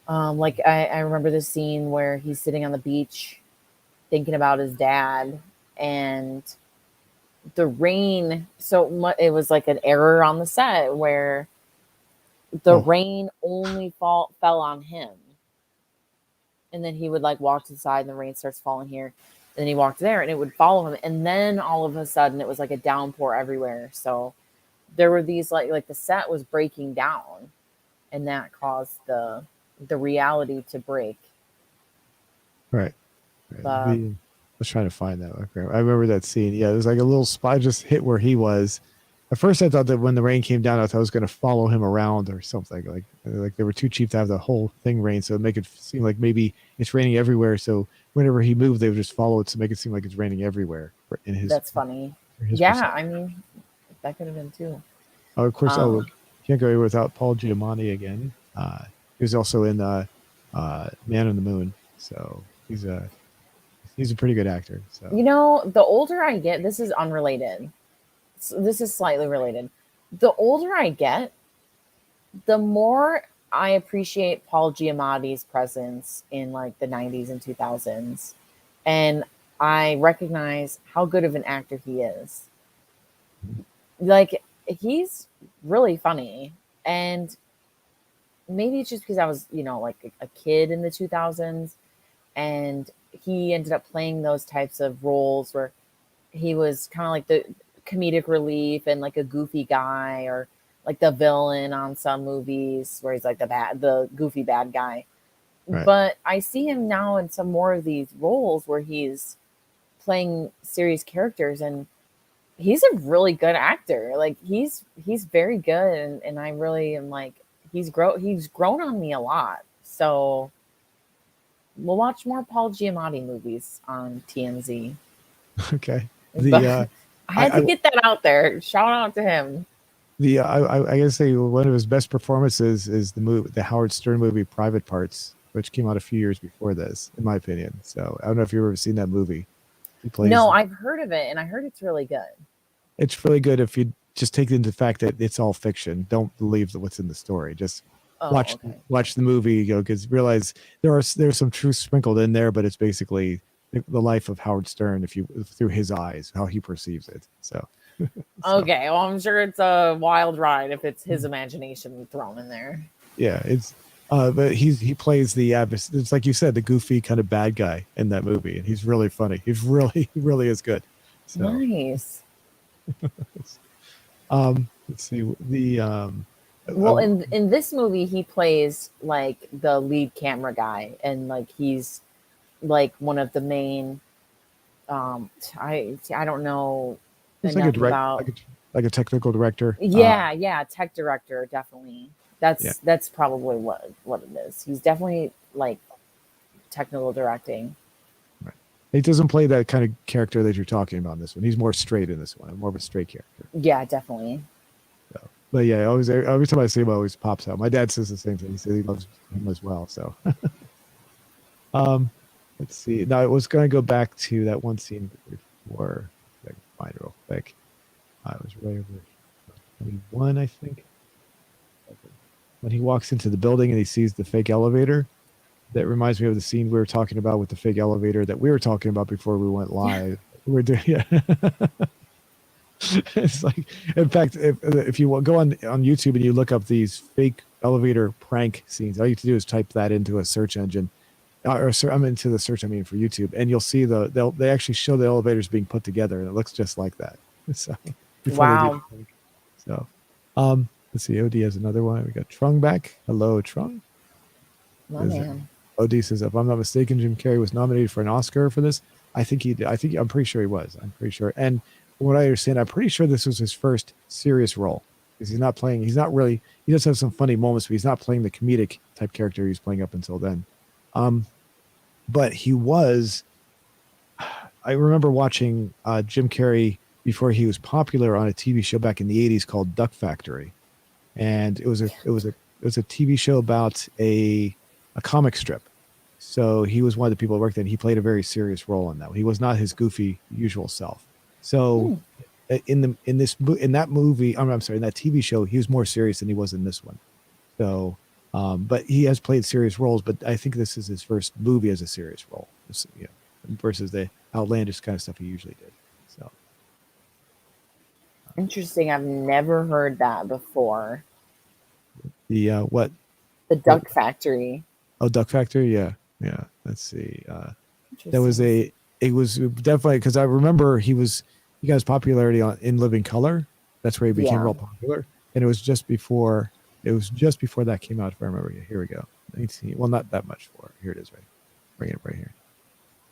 [SPEAKER 2] Like I remember this scene where he's sitting on the beach thinking about his dad, and the rain, it was like an error on the set where the rain only fell on him, and then he would like walk to the side and the rain starts falling here. Then he walked there and it would follow him. And then all of a sudden it was like a downpour everywhere. So there were these like the set was breaking down, and that caused the reality to break.
[SPEAKER 1] Right. I was trying to find that. Okay. I remember that scene. Yeah, it was like a little spot just hit where he was. At first I thought that when the rain came down, I thought I was going to follow him around or something. Like they were too cheap to have the whole thing rain. So it'd make it seem like maybe it's raining everywhere. So whenever he moved, they would just follow it to make it seem like it's raining everywhere.
[SPEAKER 2] That's funny. Yeah, perspective. I mean, that could have been too.
[SPEAKER 1] Oh, of course. Can't go without Paul Giamatti again. He was also in Man on the Moon. So he's a pretty good actor. So
[SPEAKER 2] the older I get, this is unrelated. This is slightly related. The older I get, the more I appreciate Paul Giamatti's presence in like the 90s and 2000s. And I recognize how good of an actor he is. Like, he's really funny. And maybe it's just because I was, like a kid in the 2000s. And he ended up playing those types of roles where he was kind of like the comedic relief and like a goofy guy, or like the villain on some movies where he's like the goofy bad guy. Right. But I see him now in some more of these roles where he's playing serious characters, and he's a really good actor. Like he's very good, and I really am like, he's grown on me a lot. So we'll watch more Paul Giamatti movies on TNZ.
[SPEAKER 1] Okay.
[SPEAKER 2] I had
[SPEAKER 1] I
[SPEAKER 2] to get that out there. Shout out to him.
[SPEAKER 1] I gotta say one of his best performances is the Howard Stern movie Private Parts, which came out a few years before this, in my opinion. So I don't know if you've ever seen that movie. He plays.
[SPEAKER 2] No, I've heard of it, and I heard it's really good.
[SPEAKER 1] It's really good if you just take into the fact that it's all fiction. Don't believe what's in the story. Just watch the movie, because realize there's some truth sprinkled in there, but it's basically the life of Howard Stern through his eyes, how he perceives it. So.
[SPEAKER 2] Okay, well, I'm sure it's a wild ride if it's his imagination thrown in there.
[SPEAKER 1] Yeah, it's but he plays it's like you said, the goofy kind of bad guy in that movie, and he's really funny. He really is good. So,
[SPEAKER 2] nice.
[SPEAKER 1] Let's see
[SPEAKER 2] well, in this movie he plays like the lead camera guy, and like he's like one of the main I don't know
[SPEAKER 1] it's
[SPEAKER 2] enough
[SPEAKER 1] like
[SPEAKER 2] about
[SPEAKER 1] like a technical director.
[SPEAKER 2] Yeah, tech director, definitely. That's probably what it is. He's definitely like technical directing.
[SPEAKER 1] Right. He doesn't play that kind of character that you're talking about in this one. He's more straight in this one, more of a straight character.
[SPEAKER 2] Yeah, definitely.
[SPEAKER 1] So, but yeah, every time I see him, it always pops out. My dad says the same thing. He says he loves him as well. So, let's see. Now I was going to go back to that one scene before. I can find it real quick. I was right over 21, I think. When he walks into the building and he sees the fake elevator, that reminds me of the scene we were talking about with the fake elevator that we were talking about before we went live. We're doing, yeah. It's like, in fact, if you go on YouTube and you look up these fake elevator prank scenes, all you have to do is type that into a search engine, I'm into the search. I mean, for YouTube, and you'll see they actually show the elevators being put together, and it looks just like that. So,
[SPEAKER 2] wow.
[SPEAKER 1] So, let's see. OD has another one. We got Trung back. Hello, Trung.
[SPEAKER 2] My man.
[SPEAKER 1] OD says, if I'm not mistaken, Jim Carrey was nominated for an Oscar for this. I think he did. I'm pretty sure he was. I'm pretty sure. And from what I understand, I'm pretty sure this was his first serious role, because he does have some funny moments, but he's not playing the comedic type character he was playing up until then. But he was, I remember watching Jim Carrey before he was popular on a TV show back in the 80s called Duck Factory. And it was a TV show about a comic strip. So he was one of the people that worked there, and he played a very serious role in that. He was not his goofy usual self. So in that movie, in that TV show, he was more serious than he was in this one. So, but he has played serious roles, but I think this is his first movie as a serious role, versus the outlandish kind of stuff he usually did. So
[SPEAKER 2] interesting. I've never heard that before.
[SPEAKER 1] The what?
[SPEAKER 2] The Duck Factory.
[SPEAKER 1] Oh, Duck Factory. Yeah. Let's see. It was definitely, because I remember he got his popularity in Living Color. That's where he became real popular, and it was just before that came out, if I remember. Here we go. 19. Well, not that much for. Here it is, right. Bring it right here.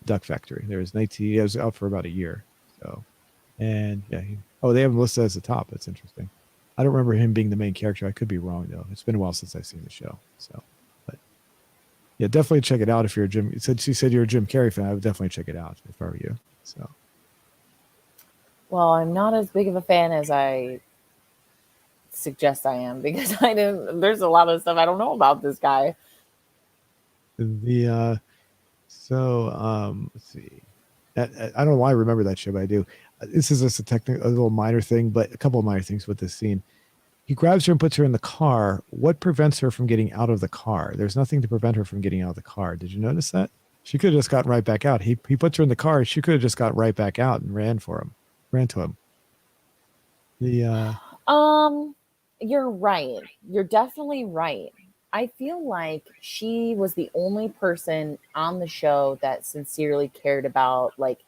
[SPEAKER 1] Duck Factory. There was 19. It was out for about a year. So, and yeah. They have him listed as the top. That's interesting. I don't remember him being the main character. I could be wrong though. It's been a while since I've seen the show. So, but yeah, definitely check it out if you're a Jim. Since you said you're a Jim Carrey fan, I would definitely check it out if I were you. So.
[SPEAKER 2] Well, I'm not as big of a fan as I suggest I am, because there's a lot of stuff I don't know about this guy.
[SPEAKER 1] Let's see. I don't know why I remember that show, but I do. This is just a little minor thing, but a couple of minor things with this scene. He grabs her and puts her in the car. What prevents her from getting out of the car? There's nothing to prevent her from getting out of the car. Did you notice that? She could have just gotten right back out. He puts her in the car, and she could have just got right back out and ran to him.
[SPEAKER 2] You're right. You're definitely right. I feel like she was the only person on the show that sincerely cared about like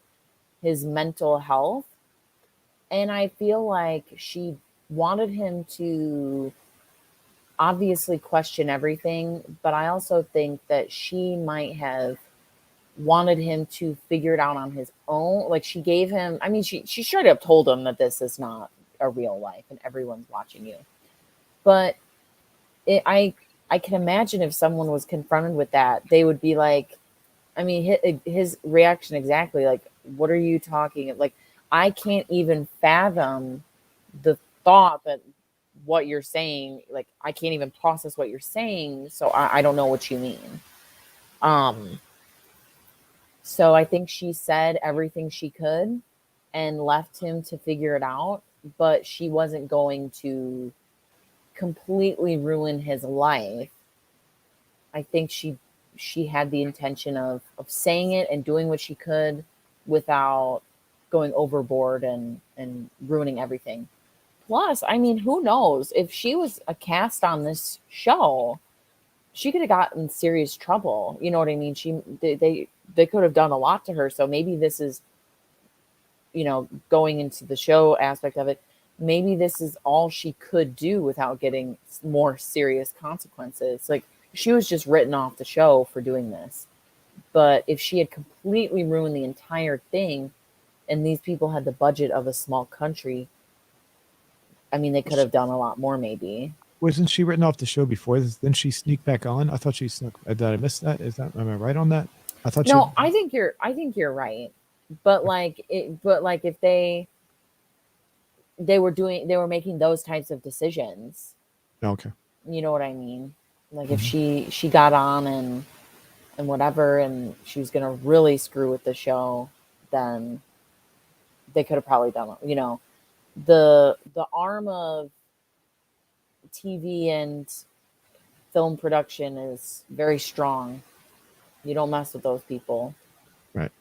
[SPEAKER 2] his mental health. And I feel like she wanted him to obviously question everything, but I also think that she might have wanted him to figure it out on his own. Like she gave him, she straight up told him that this is not a real life and everyone's watching you. But I can imagine if someone was confronted with that, they would be like, his reaction exactly, like, what are you talking? Like, I can't even fathom the thought that what you're saying, like I can't even process what you're saying, so I don't know what you mean. So I think she said everything she could and left him to figure it out, but she wasn't going to completely ruin his life. I think she had the intention of saying it and doing what she could without going overboard and ruining everything. Plus, I mean, who knows if she was a cast on this show, she could have gotten serious trouble. You know what I mean? They could have done a lot to her. So maybe this is, going into the show aspect of it, maybe this is all she could do without getting more serious consequences. Like she was just written off the show for doing this. But if she had completely ruined the entire thing and these people had the budget of a small country, I mean, they could have done a lot more maybe.
[SPEAKER 1] Wasn't she written off the show before this? Then she sneaked back on. I thought she snuck. Did I miss that? Am I right on that? I thought
[SPEAKER 2] No, I think you're right. But if they were making those types of decisions.
[SPEAKER 1] Okay.
[SPEAKER 2] You know what I mean? Like if she got on and whatever and she was gonna really screw with the show, then they could have probably done it. The arm of TV and film production is very strong. You don't mess with those people.
[SPEAKER 1] Right.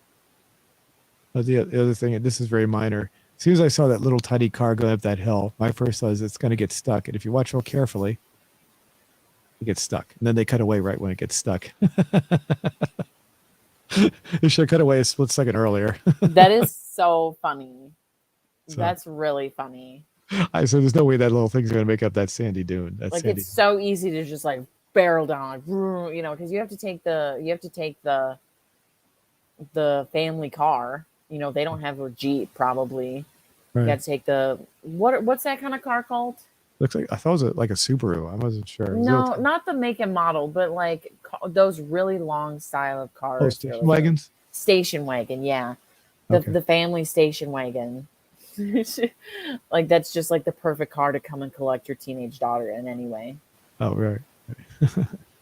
[SPEAKER 1] The other thing, and this is very minor. As soon as I saw that little tiny car going up that hill, my first thought is it's going to get stuck. And if you watch real carefully, it gets stuck. And then they cut away right when it gets stuck. They should have cut away a split second earlier.
[SPEAKER 2] That is so funny.
[SPEAKER 1] So,
[SPEAKER 2] that's really funny.
[SPEAKER 1] I said, there's no way that little thing's going to make up that sandy dune.
[SPEAKER 2] It's so easy to just like barrel down, because you have to take the family car. They don't have a Jeep probably.
[SPEAKER 1] Right.
[SPEAKER 2] You got to take the what's that kind of car called?
[SPEAKER 1] Looks like, I thought it was like a Subaru. I wasn't sure.
[SPEAKER 2] No, not the make and model, but like those really long style of cars.
[SPEAKER 1] Oh, station wagons?
[SPEAKER 2] Station wagon, yeah.
[SPEAKER 1] Okay.
[SPEAKER 2] The family station wagon. Like that's just like the perfect car to come and collect your teenage daughter in anyway.
[SPEAKER 1] Oh, right.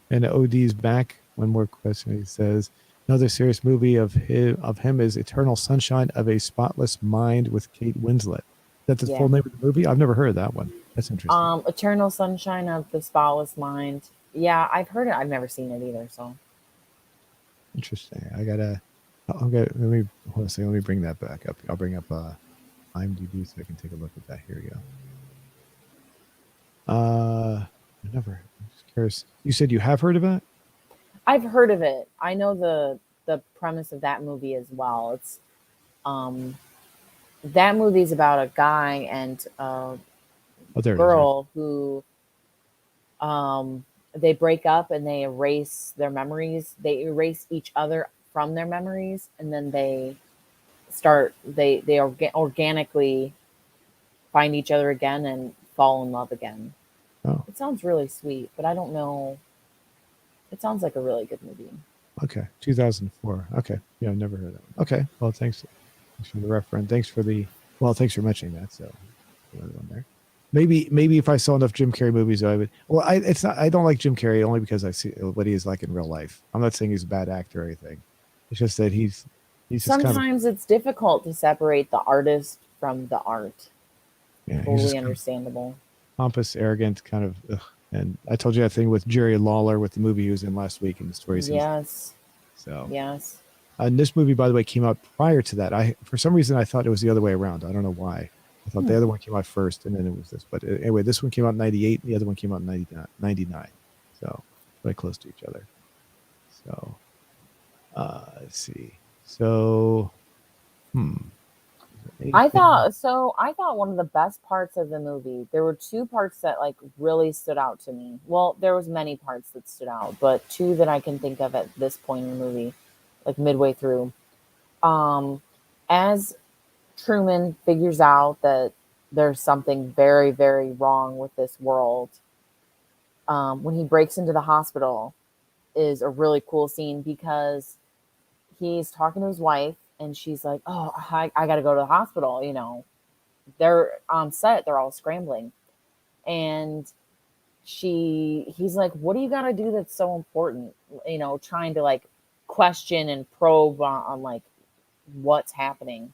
[SPEAKER 1] And OD's back. One more question. He says, another serious movie of him is Eternal Sunshine of a Spotless Mind with Kate Winslet. Is that the full name of the movie? I've never heard of that one. That's interesting.
[SPEAKER 2] Eternal Sunshine of the Spotless Mind. Yeah, I've heard it. I've never seen it either. So
[SPEAKER 1] interesting. Let me bring that back up. I'll bring up IMDb so I can take a look at that. Here we go. I'm just curious. You said you have heard of it?
[SPEAKER 2] I've heard of it. I know the premise of that movie as well. It's that movie is about a guy and girl who they break up and they erase their memories. They erase each other from their memories, and then they organically find each other again and fall in love again.
[SPEAKER 1] Oh.
[SPEAKER 2] It sounds really sweet, but I don't know. It sounds like a really good movie.
[SPEAKER 1] Okay, 2004. Okay, yeah, I've never heard of that one. Okay, well, thanks for the reference. Thanks for mentioning that. So, one there. Maybe if I saw enough Jim Carrey movies, I would. Well, I don't like Jim Carrey only because I see what he is like in real life. I'm not saying he's a bad actor or anything. It's just that he's
[SPEAKER 2] sometimes it's difficult to separate the artist from the art.
[SPEAKER 1] Yeah,
[SPEAKER 2] totally understandable.
[SPEAKER 1] Pompous, arrogant, kind of. Ugh. And I told you that thing with Jerry Lawler with the movie he was in last week in the story season.
[SPEAKER 2] Yes.
[SPEAKER 1] So
[SPEAKER 2] yes.
[SPEAKER 1] And this movie, by the way, came out prior to that. For some reason, I thought it was the other way around. I don't know why. I thought the other one came out first, and then it was this. But anyway, this one came out in 98, and the other one came out in 99. So very close to each other. So let's see. So,
[SPEAKER 2] I thought one of the best parts of the movie, there were two parts that like really stood out to me. Well, there was many parts that stood out, but two that I can think of at this point in the movie, like midway through. As Truman figures out that there's something very, very wrong with this world, when he breaks into the hospital is a really cool scene because he's talking to his wife and she's like, oh, I got to go to the hospital. They're on set. They're all scrambling. And he's like, what do you got to do that's so important? Trying to like question and probe on like what's happening.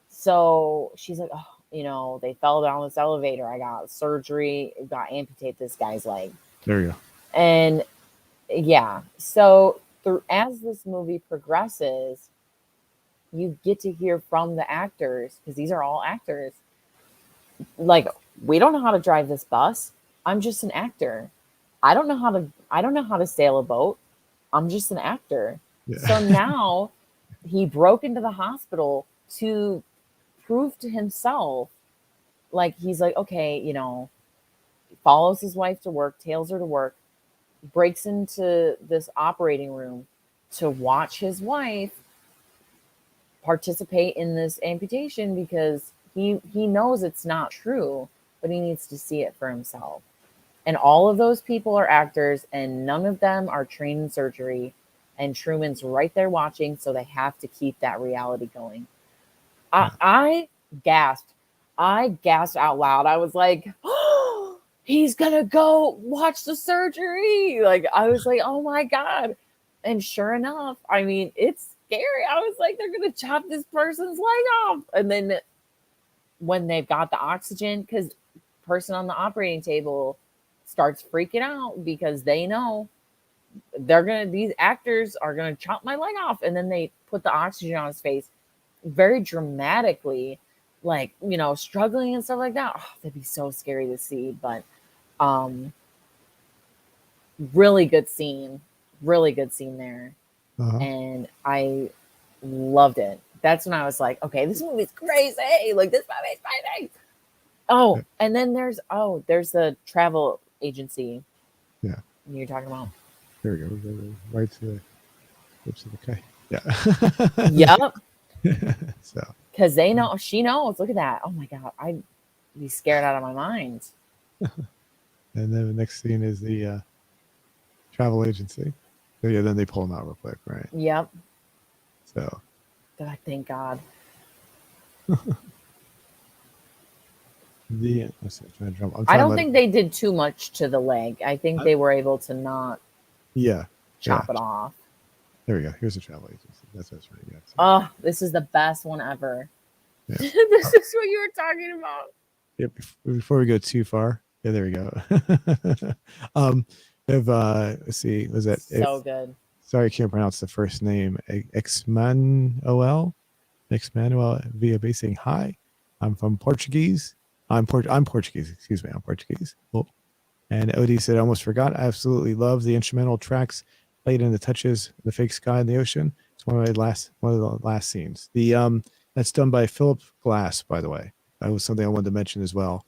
[SPEAKER 2] So she's like, oh, they fell down this elevator. I got surgery, got amputate this guy's leg.
[SPEAKER 1] There you go.
[SPEAKER 2] And yeah, so as this movie progresses, you get to hear from the actors, because these are all actors. Like, we don't know how to drive this bus. I'm just an actor. I don't know how to sail a boat. I'm just an actor.
[SPEAKER 1] Yeah.
[SPEAKER 2] So now he broke into the hospital to prove to himself, like, he's like, okay, follows his wife to work, tails her to work, breaks into this operating room to watch his wife participate in this amputation, because he knows it's not true, but he needs to see it for himself. And all of those people are actors, and none of them are trained in surgery. And Truman's right there watching, so they have to keep that reality going. I gasped. I gasped out loud. I was like, oh, he's gonna go watch the surgery. Like, I was like, oh my God. And sure enough, I mean, it's scary. I was like, they're gonna chop this person's leg off. And then when they've got the oxygen, because person on the operating table starts freaking out because they know these actors are gonna chop my leg off. And then they put the oxygen on his face very dramatically, like, struggling and stuff like that. Oh, that'd be so scary to see. But really good scene there.
[SPEAKER 1] Uh-huh.
[SPEAKER 2] And I loved it. That's when I was like, okay, this movie's crazy. Like, this movie's crazy. Oh, and then there's the travel agency.
[SPEAKER 1] Yeah.
[SPEAKER 2] You're talking about.
[SPEAKER 1] There we go. Right to the lips of the guy. Yeah.
[SPEAKER 2] Yep.
[SPEAKER 1] So.
[SPEAKER 2] Because she knows. Look at that. Oh my God. I'd be scared out of my mind.
[SPEAKER 1] And then the next scene is the travel agency. So yeah, then they pull him out real quick, right?
[SPEAKER 2] Yep.
[SPEAKER 1] So.
[SPEAKER 2] God, thank God. I don't think they did too much to the leg. I think they were able to not chop it off.
[SPEAKER 1] There we go. Here's the travel agency. That's what's right. Yeah.
[SPEAKER 2] Oh, this is the best one ever.
[SPEAKER 1] Yeah.
[SPEAKER 2] This is what you were talking about.
[SPEAKER 1] Yep. Before we go too far. Yeah, there we go. Let's see, was that
[SPEAKER 2] so good?
[SPEAKER 1] Sorry, I can't pronounce the first name. Exmanuel via basing. Hi, I'm from Portuguese. I'm Portuguese. Excuse me, I'm Portuguese. Well, and Odie said, I almost forgot. I absolutely love the instrumental tracks played in the touches, the fake sky in the ocean. It's one of the last scenes. That's done by Philip Glass, by the way. That was something I wanted to mention as well.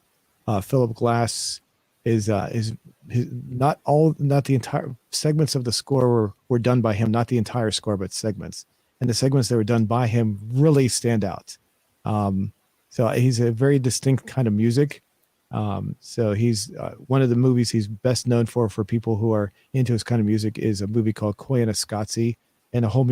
[SPEAKER 1] Philip Glass is not the entire segments of the score were done by him, not the entire score, but segments. And the segments that were done by him really stand out. So he's a very distinct kind of music. So he's one of the movies he's best known for people who are into his kind of music is a movie called Koyaanisqatsi, and the whole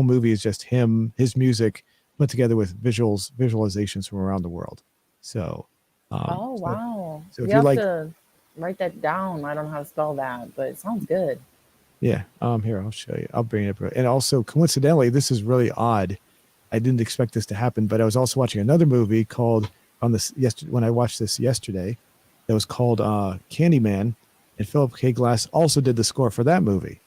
[SPEAKER 1] movie is just his music put together with visualizations from around the world. So
[SPEAKER 2] wow.
[SPEAKER 1] So if
[SPEAKER 2] you have
[SPEAKER 1] like
[SPEAKER 2] to write that down. I don't know how to spell that, but it sounds good.
[SPEAKER 1] Yeah. Here, I'll show you. I'll bring it up. And also, coincidentally, this is really odd. I didn't expect this to happen, but I was also watching another movie called when I watched this yesterday. That was called Candyman, and Philip K. Glass also did the score for that movie,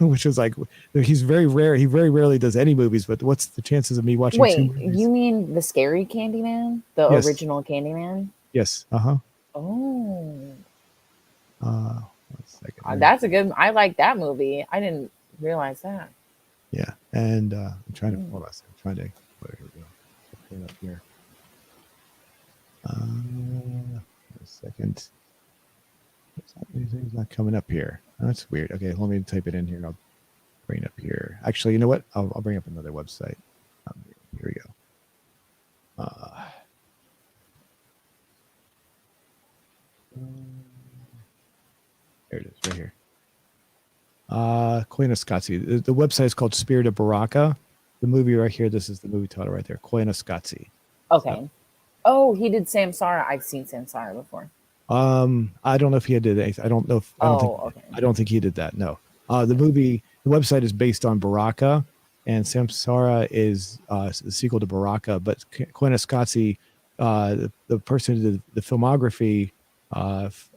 [SPEAKER 1] which was like, he's very rare. He very rarely does any movies, but what's the chances of me watching two movies?
[SPEAKER 2] You mean the scary Candyman? The original Candyman?
[SPEAKER 1] Yes.
[SPEAKER 2] Oh.
[SPEAKER 1] 1 second.
[SPEAKER 2] That's a good. I like that movie. I didn't realize that.
[SPEAKER 1] Yeah, and I'm trying to hold on. I'm trying to. Here we go. Put it up here. A second. It's not coming up here. That's weird. Okay, let me type it in here and I'll bring it up here. Actually, you know what? I'll bring up another website. Here we go. There it is, right here. Koyaanisqatsi. The website is called Spirit of Baraka, the movie right here. This is the movie title right there. Koyaanisqatsi.
[SPEAKER 2] Okay. Oh, he did Samsara. I've seen Samsara before.
[SPEAKER 1] I don't know if he did anything. I don't know if I don't think
[SPEAKER 2] Okay.
[SPEAKER 1] I don't think he did that. No. The website is based on Baraka, and Samsara is the sequel to Baraka. But Koyaanisqatsi, the person who did the filmography of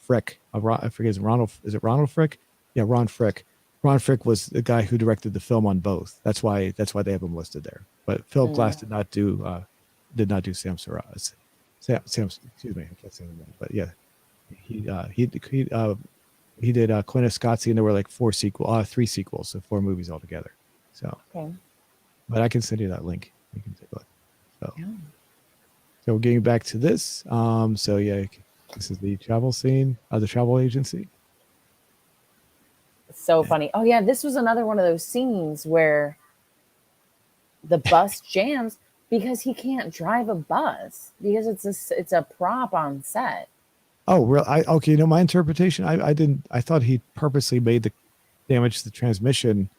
[SPEAKER 1] Frick, I forget, is it Ronald Frick? Yeah, Ron Frick. Ron Frick was the guy who directed the film on both. That's why they have him listed there. But Philip Glass did not do Samsara. Excuse me, I can't say that. But yeah, he did Koyaanisqatsi, and there were like three sequels, so 4 movies altogether. So,
[SPEAKER 2] Okay.
[SPEAKER 1] but I can send you that link. You can take a look. So,
[SPEAKER 2] Yeah.
[SPEAKER 1] so getting back to this, so yeah, this is the travel scene of the travel agency.
[SPEAKER 2] So funny. Oh yeah, this was another one of those scenes where the bus jams because he can't drive a bus because it's a prop on set.
[SPEAKER 1] Oh, real? Okay. My interpretation. I didn't. I thought he purposely made the damage to the transmission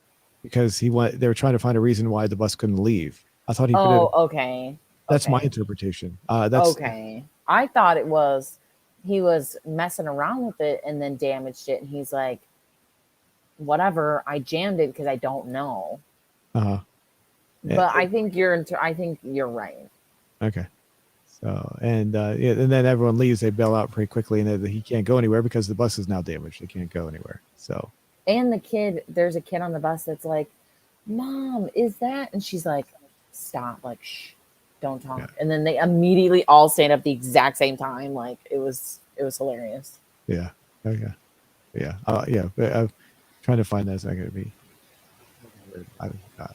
[SPEAKER 1] because they were trying to find a reason why the bus couldn't leave. I thought he put it.
[SPEAKER 2] Okay.
[SPEAKER 1] That's my
[SPEAKER 2] Okay.
[SPEAKER 1] interpretation. That's
[SPEAKER 2] Okay. I thought it was he was messing around with it and then damaged it, and he's like, whatever, I jammed it because I don't know.
[SPEAKER 1] uh
[SPEAKER 2] But I think you're right.
[SPEAKER 1] Okay. So and yeah, and then everyone leaves. They bail out pretty quickly, and he can't go anywhere because the bus is now damaged. They can't go anywhere. So
[SPEAKER 2] And there's a kid on the bus that's like, "Mom, is that?" And she's like, "Stop, like, shh, don't talk."
[SPEAKER 1] Yeah.
[SPEAKER 2] And then they immediately all stand up at the exact same time. Like it was hilarious.
[SPEAKER 1] yeah. Okay. Yeah. Yeah. I'm trying to find that. It's not going to be.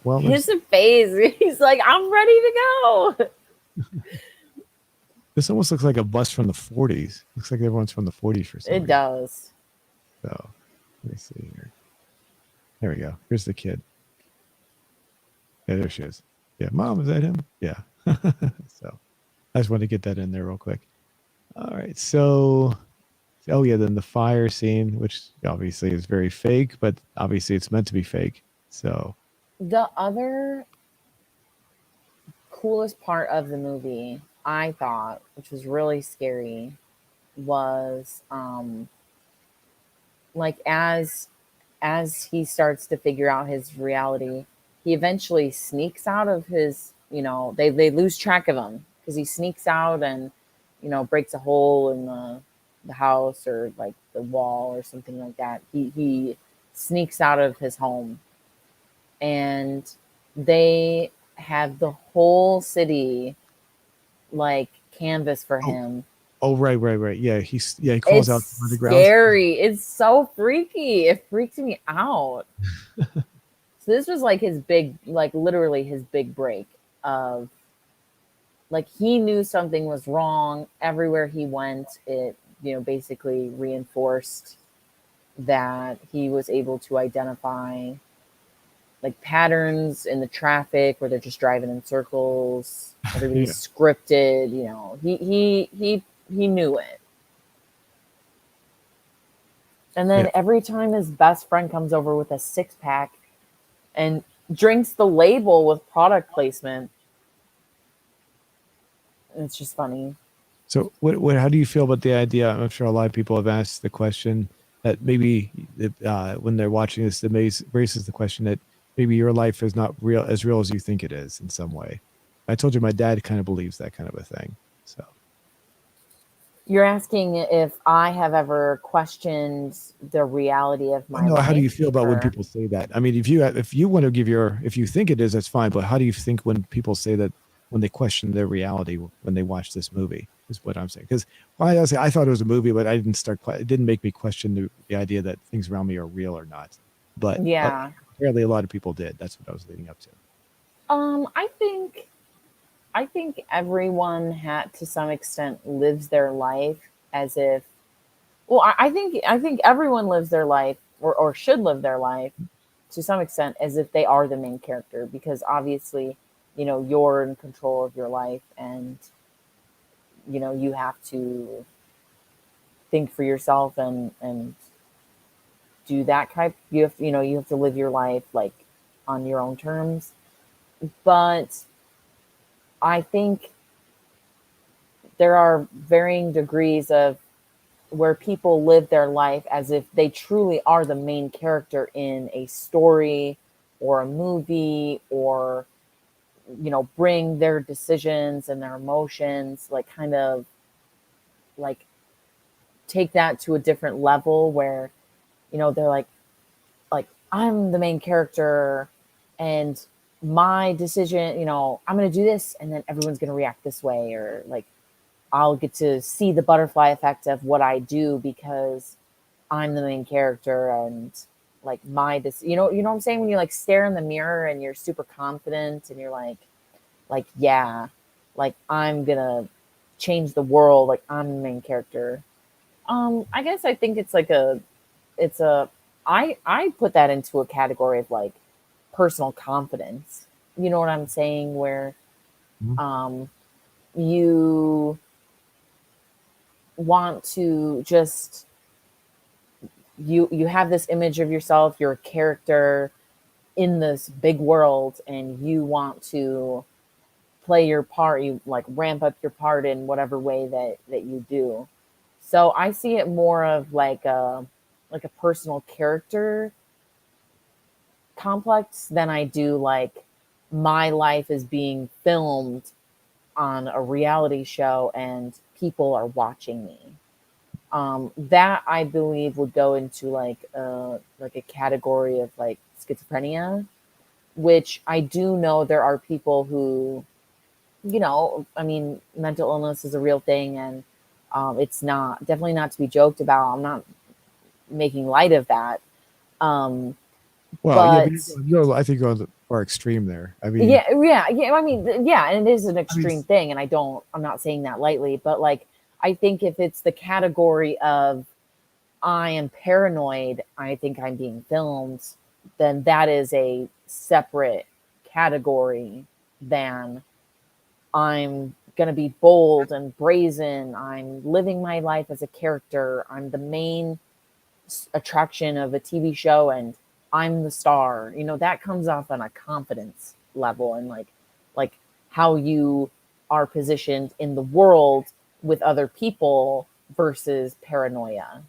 [SPEAKER 1] Well,
[SPEAKER 2] His face, he's like, "I'm ready to go."
[SPEAKER 1] this almost looks like a bus from the 40s. Looks like everyone's from the 40s for some reason.
[SPEAKER 2] It does.
[SPEAKER 1] So let me see here. There we go. Here's the kid. Yeah, there she is. Yeah, Mom, is that him? Yeah. So I just wanted to get that in there real quick. All right. So, oh yeah, then the fire scene, which obviously is very fake, but obviously it's meant to be fake. So
[SPEAKER 2] The other coolest part of the movie, I thought, which was really scary, was like as he starts to figure out his reality, he eventually sneaks out of his, they lose track of him because he sneaks out and breaks a hole in the house or like the wall or something like that. He sneaks out of his home, and they have the whole city like canvas for him.
[SPEAKER 1] Oh, right. Yeah, he calls out
[SPEAKER 2] It's
[SPEAKER 1] from the ground.
[SPEAKER 2] scary. It's so freaky. It freaked me out. So this was like his big, like literally his big break of like he knew something was wrong everywhere he went. It, basically reinforced that he was able to identify like patterns in the traffic where they're just driving in circles. Everybody's scripted, he knew it. And then every time his best friend comes over with a 6-pack and drinks the label with product placement, it's just funny.
[SPEAKER 1] So how do you feel about the idea? I'm sure a lot of people have asked the question that maybe when they're watching this, it raises the question that maybe your life is not as real as you think it is in some way. I told you my dad kind of believes that kind of a thing. So
[SPEAKER 2] you're asking if I have ever questioned the reality of my life?
[SPEAKER 1] How do you feel about when people say that? I mean, if you want to if you think it is, that's fine. But how do you think when people say that, when they question their reality when they watch this movie, is what I'm saying. Because I thought it was a movie, but it didn't make me question the idea that things around me are real or not. But
[SPEAKER 2] yeah,
[SPEAKER 1] apparently a lot of people did. That's what I was leading up to.
[SPEAKER 2] I think everyone to some extent lives their life as if, well, I think everyone lives their life or should live their life to some extent as if they are the main character, because obviously, you're in control of your life, and you have to think for yourself and do that type. You have to live your life like on your own terms. But I think there are varying degrees of where people live their life as if they truly are the main character in a story or a movie, or bring their decisions and their emotions, like kind of like take that to a different level where they're like I'm the main character, and my decision, I'm going to do this and then everyone's going to react this way, or like I'll get to see the butterfly effect of what I do because I'm the main character. And like you know what I'm saying, when you like stare in the mirror and you're super confident and you're like yeah, like I'm gonna change the world, like I'm the main character. I guess I think it's a I put that into a category of like personal confidence. You know what I'm saying? Where
[SPEAKER 1] Mhm.
[SPEAKER 2] you want to just you have this image of yourself, you're a character in this big world, and you want to play your part, you like ramp up your part in whatever way that you do. So I see it more of like a personal character complex than I do like my life is being filmed on a reality show and people are watching me. That I believe would go into like a category of like schizophrenia, which I do know there are people who, I mean, mental illness is a real thing, and it's not definitely not to be joked about. I'm not making light of that. Um,
[SPEAKER 1] Well, yeah, but
[SPEAKER 2] but
[SPEAKER 1] I think you're going far extreme there. I mean,
[SPEAKER 2] yeah. I mean, yeah, and it is an
[SPEAKER 1] I mean,
[SPEAKER 2] extreme thing, and I'm not saying that lightly, but like, I think if it's the category of I am paranoid, I think I'm being filmed, then that is a separate category than I'm going to be bold and brazen. I'm living my life as a character. I'm the main attraction of a TV show and I'm the star. That comes off on a confidence level and like how you are positioned in the world with other people versus paranoia.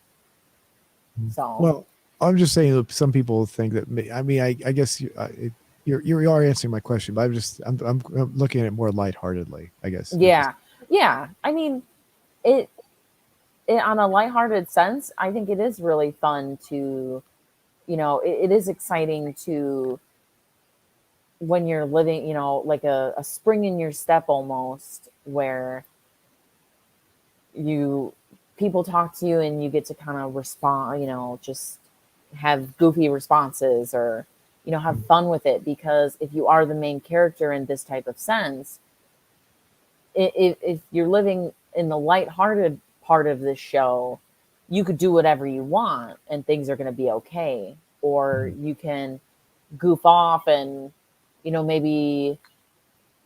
[SPEAKER 2] So,
[SPEAKER 1] well, I'm just saying that some people think that. I mean, I guess you are answering my question, but I'm looking at it more lightheartedly. I guess. It's just,
[SPEAKER 2] yeah. Yeah. I mean, it, on a lighthearted sense, I think it is really fun to, it is exciting to, when you're living, like a spring in your step almost, where you people talk to you and you get to kind of respond, just have goofy responses, or have fun with it, because if you are the main character in this type of sense, if you're living in the lighthearted part of this show, you could do whatever you want and things are going to be okay. Or you can goof off and, maybe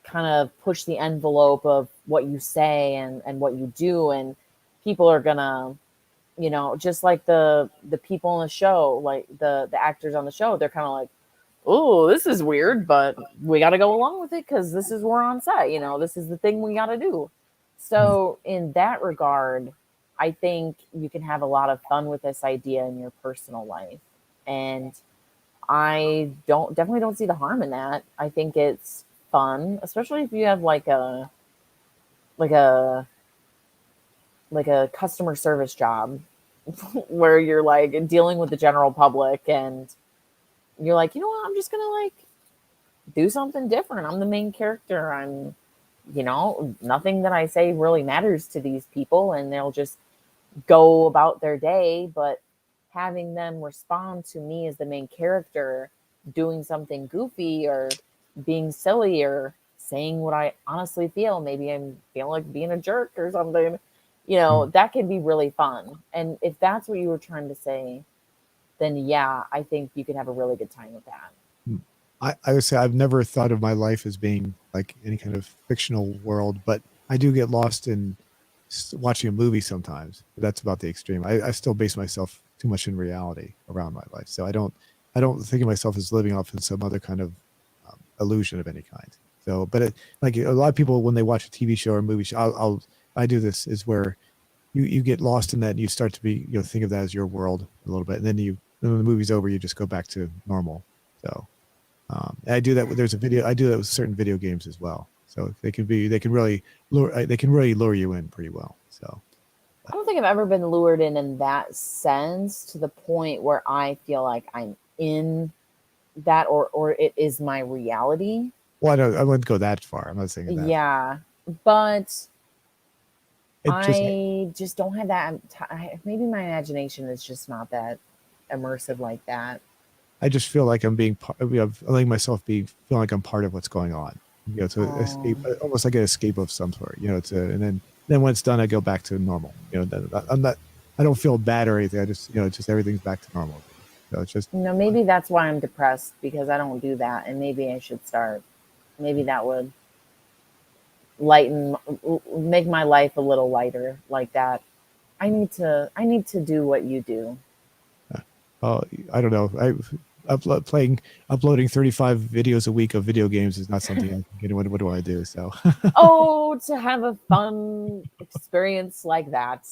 [SPEAKER 2] kind of push the envelope of what you say and what you do. And people are going to, just like the people on the show, like the actors on the show, they're kind of like, oh, this is weird, but we got to go along with it because this is we're on set. This is the thing we got to do. So in that regard, I think you can have a lot of fun with this idea in your personal life, and I definitely don't see the harm in that. I think it's fun, especially if you have like a like a customer service job where you're like dealing with the general public, and you're like, you know what, I'm just gonna like do something different. I'm the main character. I'm, nothing that I say really matters to these people and they'll just go about their day. But having them respond to me as the main character, doing something goofy or being silly or saying what I honestly feel, maybe I'm feeling like being a jerk or something, that can be really fun. And if that's what you were trying to say, then yeah, I think you could have a really good time with that.
[SPEAKER 1] I would say I've never thought of my life as being like any kind of fictional world, but I do get lost in watching a movie sometimes. That's about the extreme. I still base myself too much in reality around my life, so I I don't think of myself as living off in some other kind of illusion of any kind. So, but like a lot of people, when they watch a TV show or a movie show, I do this is where you get lost in that and you start to be, think of that as your world a little bit. And then when the movie's over, you just go back to normal. So, I do that. I do that with certain video games as well. So they can really lure you in pretty well. So
[SPEAKER 2] I don't think I've ever been lured in that sense to the point where I feel like I'm in that or it is my reality.
[SPEAKER 1] well, I wouldn't go that far. I'm not saying that.
[SPEAKER 2] Yeah, but
[SPEAKER 1] Just
[SPEAKER 2] I just don't have that. Maybe my imagination is just not that immersive like that.
[SPEAKER 1] I just feel like I'm being I letting myself feel like I'm part of what's going on. To escape, almost like an escape of some sort. And then when it's done, I go back to normal. I'm not. I don't feel bad or anything. I just just everything's back to normal. So it's just
[SPEAKER 2] Maybe that's why I'm depressed because I don't do that, and maybe I should start. Maybe that would make my life a little lighter like that. I need to do what you do.
[SPEAKER 1] I don't know. Uploading 35 videos a week of video games is not something I can get. What do I do? So
[SPEAKER 2] Oh, to have a fun experience like that.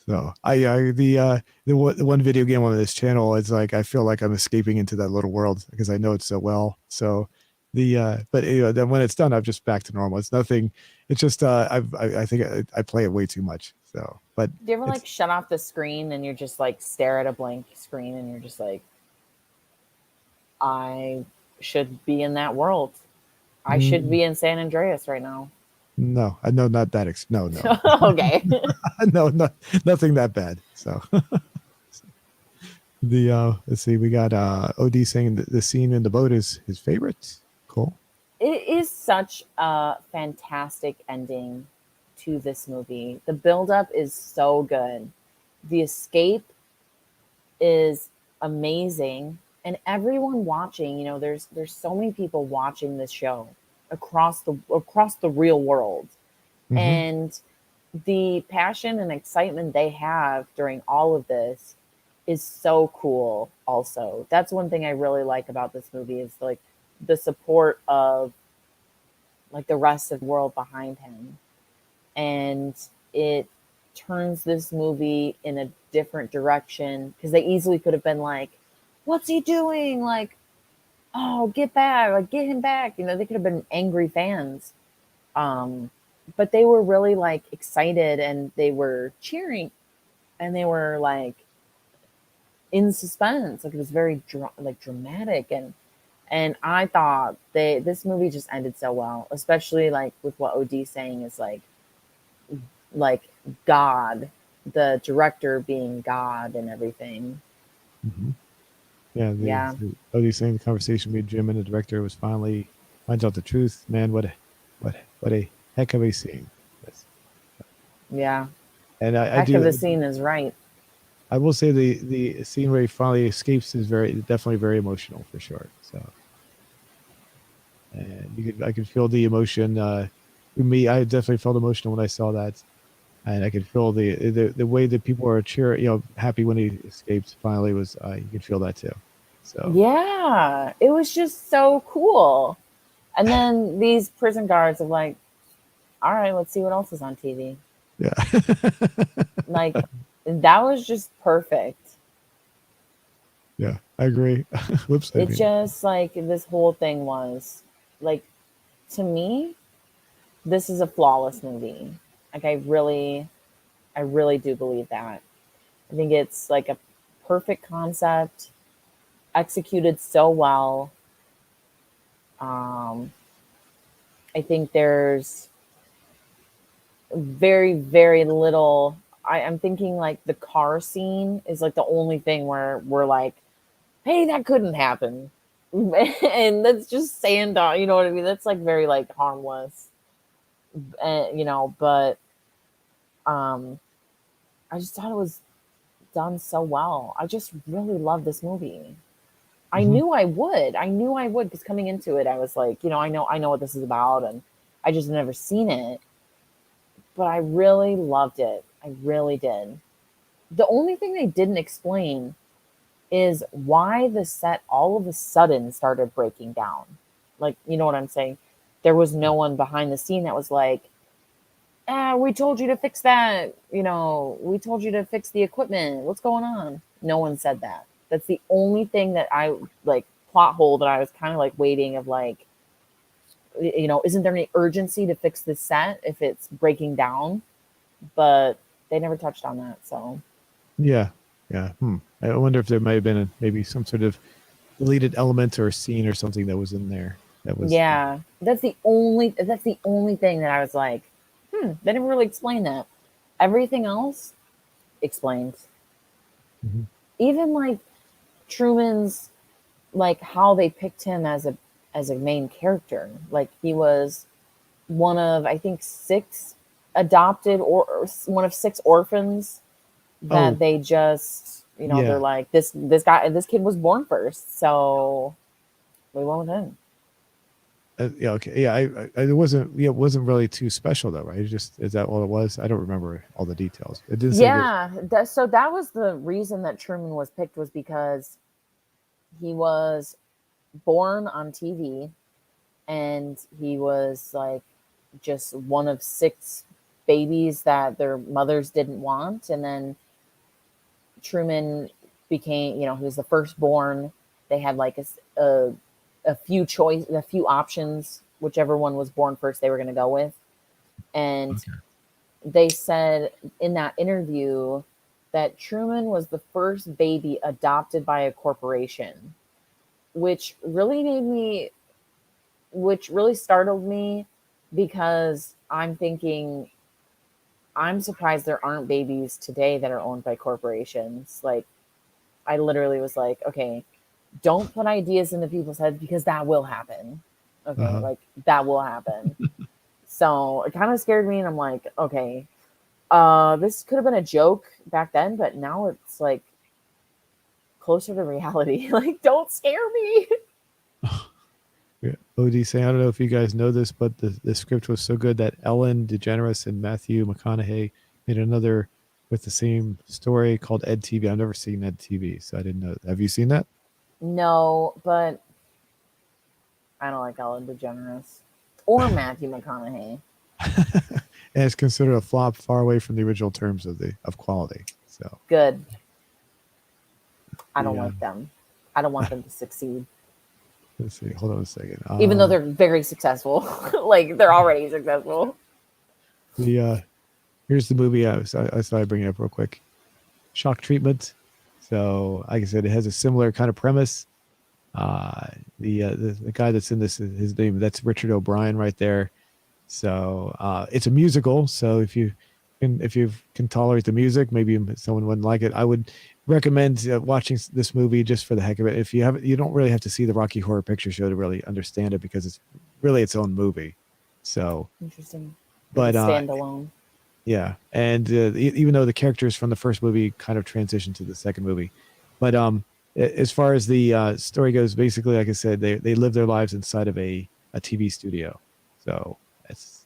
[SPEAKER 1] so the one video game on this channel is like I feel like I'm escaping into that little world because I know it so well. So but then when it's done, I'm just back to normal. It's nothing. It's just I think I play it way too much. So but
[SPEAKER 2] Do you ever like shut off the screen and you're just like stare at a blank screen and you're just like, I should be in that world. I should be in San Andreas right now.
[SPEAKER 1] No, I know not that. No.
[SPEAKER 2] Okay.
[SPEAKER 1] No, nothing that bad. So let's see, we got OD saying that the scene in the boat is his favorite. Cool.
[SPEAKER 2] It is such a fantastic ending to this movie. The buildup is so good. The escape is amazing. And everyone watching, there's so many people watching this show across the real world.
[SPEAKER 1] Mm-hmm.
[SPEAKER 2] And the passion and excitement they have during all of this is so cool also. That's one thing I really like about this movie is like the support of like the rest of the world behind him. And it turns this movie in a different direction because they easily could have been like, what's he doing? Like, oh, get back, like get him back. They could have been angry fans. But they were really like excited and they were cheering and they were like in suspense. Like it was very dramatic and I thought this movie just ended so well, especially like with what OD's saying is like God, the director being God and everything.
[SPEAKER 1] Mm-hmm.
[SPEAKER 2] Yeah.
[SPEAKER 1] OD saying the conversation between Jim and the director finds out the truth. Man, what a heck of a scene. Yes.
[SPEAKER 2] Yeah.
[SPEAKER 1] And I
[SPEAKER 2] Heck
[SPEAKER 1] do.
[SPEAKER 2] of a scene is right.
[SPEAKER 1] I will say the scene where he finally escapes is definitely very emotional for sure. So, and I could feel the emotion. Me, I definitely felt emotional when I saw that, and I could feel the way that people are cheering, happy when he escaped. Finally, was you could feel that too. So
[SPEAKER 2] yeah, it was just so cool. And then these prison guards are like, all right, let's see what else is on TV.
[SPEAKER 1] yeah,
[SPEAKER 2] Like that was just perfect.
[SPEAKER 1] yeah, I agree. Whoops,
[SPEAKER 2] It's just like this whole thing was like, to me, this is a flawless movie. Like I really do believe that. I think it's like a perfect concept, executed so well. I think there's very, very little. I'm thinking like the car scene is like the only thing where we're like, hey, that couldn't happen. And that's just sand on, you know what I mean? That's like very like harmless. But I just thought it was done so well. I just really love this movie. I knew I would. I knew I would because coming into it, I was like, I know what this is about, and I just never seen it. But I really loved it. I really did. The only thing they didn't explain is why the set all of a sudden started breaking down. Like, you know what I'm saying? There was no one behind the scene that was like, we told you to fix that. You know, we told you to fix the equipment. What's going on? No one said that. That's the only thing that I like plot hole that I was kind of like waiting of like, you know, isn't there any urgency to fix this set if it's breaking down? But they never touched on that. So
[SPEAKER 1] Yeah. Yeah. I wonder if there might have been maybe some sort of deleted element or scene or something that was in there. That was.
[SPEAKER 2] yeah, that's the only thing that I was like, they never really explained that. Everything else explained.
[SPEAKER 1] Mhm.
[SPEAKER 2] Even like Truman's, like how they picked him as a main character. Like he was one of, I think, 6 adopted or one of 6 orphans
[SPEAKER 1] Oh,
[SPEAKER 2] that they just, you know, they're
[SPEAKER 1] yeah.
[SPEAKER 2] like, this kid was born first, so we went with him.
[SPEAKER 1] Yeah. Okay. Yeah. It wasn't. Yeah. It wasn't really too special though, right? It just is that all it was? I don't remember all the details. It didn't say.
[SPEAKER 2] Yeah, so that was the reason that Truman was picked, was because he was born on TV and he was like just one of 6 babies that their mothers didn't want. And then Truman became, you know, he was the firstborn. They had like a few options, whichever one was born first, they were going to go with. And
[SPEAKER 1] Okay.
[SPEAKER 2] they said in that interview that Truman was the first baby adopted by a corporation, which really startled me, because I'm thinking, I'm surprised there aren't babies today that are owned by corporations. Like, I literally was like, okay, don't put ideas into people's heads, because that will happen. Okay,
[SPEAKER 1] Uh-huh.
[SPEAKER 2] like that will happen. So it kind of scared me, and I'm like, okay, this could have been a joke back then, but now it's like closer to reality. Like, don't scare me.
[SPEAKER 1] Yeah. OD saying, I don't know if you guys know this, but the script was so good that Ellen DeGeneres and Matthew McConaughey made another with the same story called Ed TV. I've never seen Ed TV, so I didn't know. Have you seen that?
[SPEAKER 2] No, but I don't like Ellen DeGeneres or Matthew McConaughey.
[SPEAKER 1] And it's considered a flop, far away from the original terms of quality. So
[SPEAKER 2] Good. I don't
[SPEAKER 1] yeah.
[SPEAKER 2] like them. I don't want them to succeed,
[SPEAKER 1] Let's see. Hold on a second.
[SPEAKER 2] even though they're very successful. Like, they're already successful.
[SPEAKER 1] Here's the movie. I thought I'd bring it up real quick. Shock Treatment. So, like I said, it has a similar kind of premise. The guy that's in this, his name, that's Richard O'Brien right there. So it's a musical. So if you can tolerate the music, maybe someone wouldn't like it. I would recommend watching this movie just for the heck of it. If you haven't, you don't really have to see the Rocky Horror Picture Show to really understand it, because it's really its own movie. So,
[SPEAKER 2] Interesting. Like a
[SPEAKER 1] but
[SPEAKER 2] standalone.
[SPEAKER 1] yeah, and even though the characters from the first movie kind of transition to the second movie, but as far as the story goes, basically, like I said, they live their lives inside of a TV studio. So it's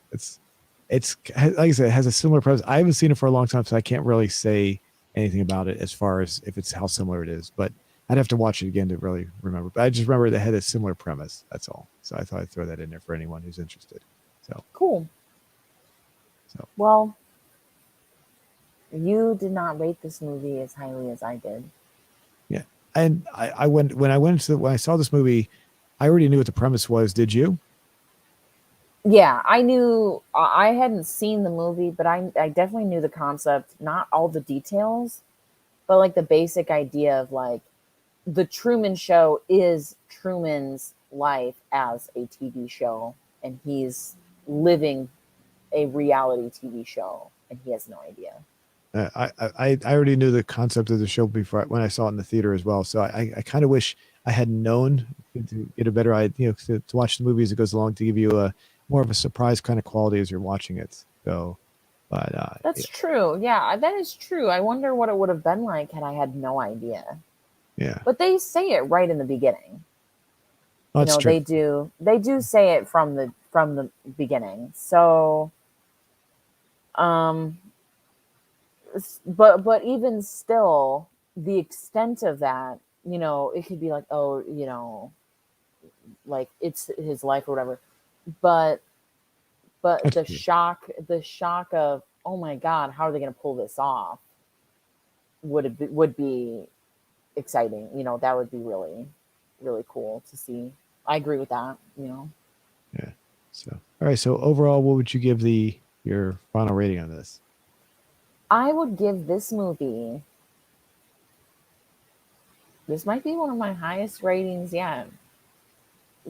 [SPEAKER 1] like I said, it has a similar premise. I haven't seen it for a long time, so I can't really say anything about it as far as if it's how similar it is. But I'd have to watch it again to really remember. But I just remember it had a similar premise. That's all. So I thought I'd throw that in there for anyone who's interested. So
[SPEAKER 2] Cool.
[SPEAKER 1] So
[SPEAKER 2] Well, you did not rate this movie as highly as I did.
[SPEAKER 1] yeah, and I went when I saw this movie, I already knew what the premise was. Did you?
[SPEAKER 2] Yeah, I knew, I hadn't seen the movie, but I definitely knew the concept, not all the details, but like the basic idea of like the Truman Show is Truman's life as a TV show, and he's living a reality TV show, and he has no idea.
[SPEAKER 1] I already knew the concept of the show before when I saw it in the theater as well. So I kind of wish I had known to get a better idea, to watch the movie as it goes along, to give you a more of a surprise kind of quality as you're watching it. So, but
[SPEAKER 2] That's true. Yeah, that is true. I wonder what it would have been like had I had no idea.
[SPEAKER 1] yeah,
[SPEAKER 2] But they say it right in the beginning.
[SPEAKER 1] oh,
[SPEAKER 2] You
[SPEAKER 1] that's
[SPEAKER 2] know,
[SPEAKER 1] true.
[SPEAKER 2] they do say it from the beginning. So, um, but even still, the extent of that, it could be like, oh, like it's his life or whatever. But
[SPEAKER 1] That's
[SPEAKER 2] the
[SPEAKER 1] true.
[SPEAKER 2] shock of, oh my God, how are they going to pull this off? Would be exciting. That would be really, really cool to see. I agree with that.
[SPEAKER 1] Yeah. So, all right. So overall, what would you give your final rating on this?
[SPEAKER 2] I would give this movie. This might be one of my highest ratings yet.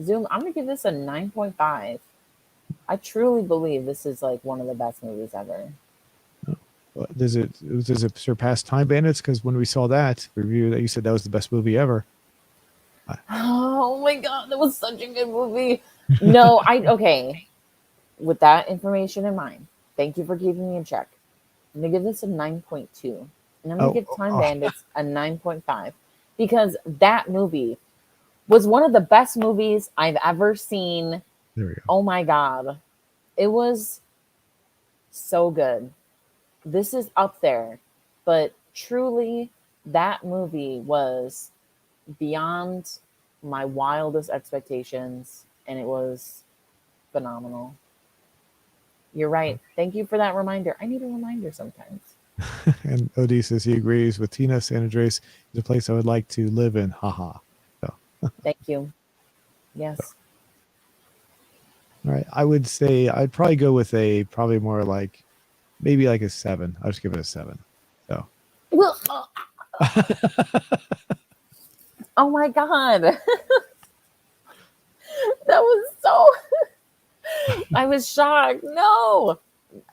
[SPEAKER 2] Zoom, I'm gonna give this a 9.5. I truly believe this is like one of the best movies ever.
[SPEAKER 1] Does it surpass Time Bandits? Because when we saw that review, that you said that was the best movie ever.
[SPEAKER 2] Oh my God, that was such a good movie. No, okay. With that information in mind, thank you for keeping me in check. I'm gonna give this a 9.2. And I'm gonna give Time Bandits a 9.5 because that movie was one of the best movies I've ever seen.
[SPEAKER 1] There we go.
[SPEAKER 2] Oh my God. It was so good. This is up there, but truly, that movie was beyond my wildest expectations, and it was phenomenal. You're right. Thank you for that reminder. I need a reminder sometimes.
[SPEAKER 1] And Odie says he agrees with Tina. San Andreas is a place I would like to live in. Haha. So.
[SPEAKER 2] Thank you. Yes.
[SPEAKER 1] All right. I would say I'd probably go with probably more like maybe like a 7. I'll just give it a 7. So.
[SPEAKER 2] Well, oh my God. That was so. I was shocked. No.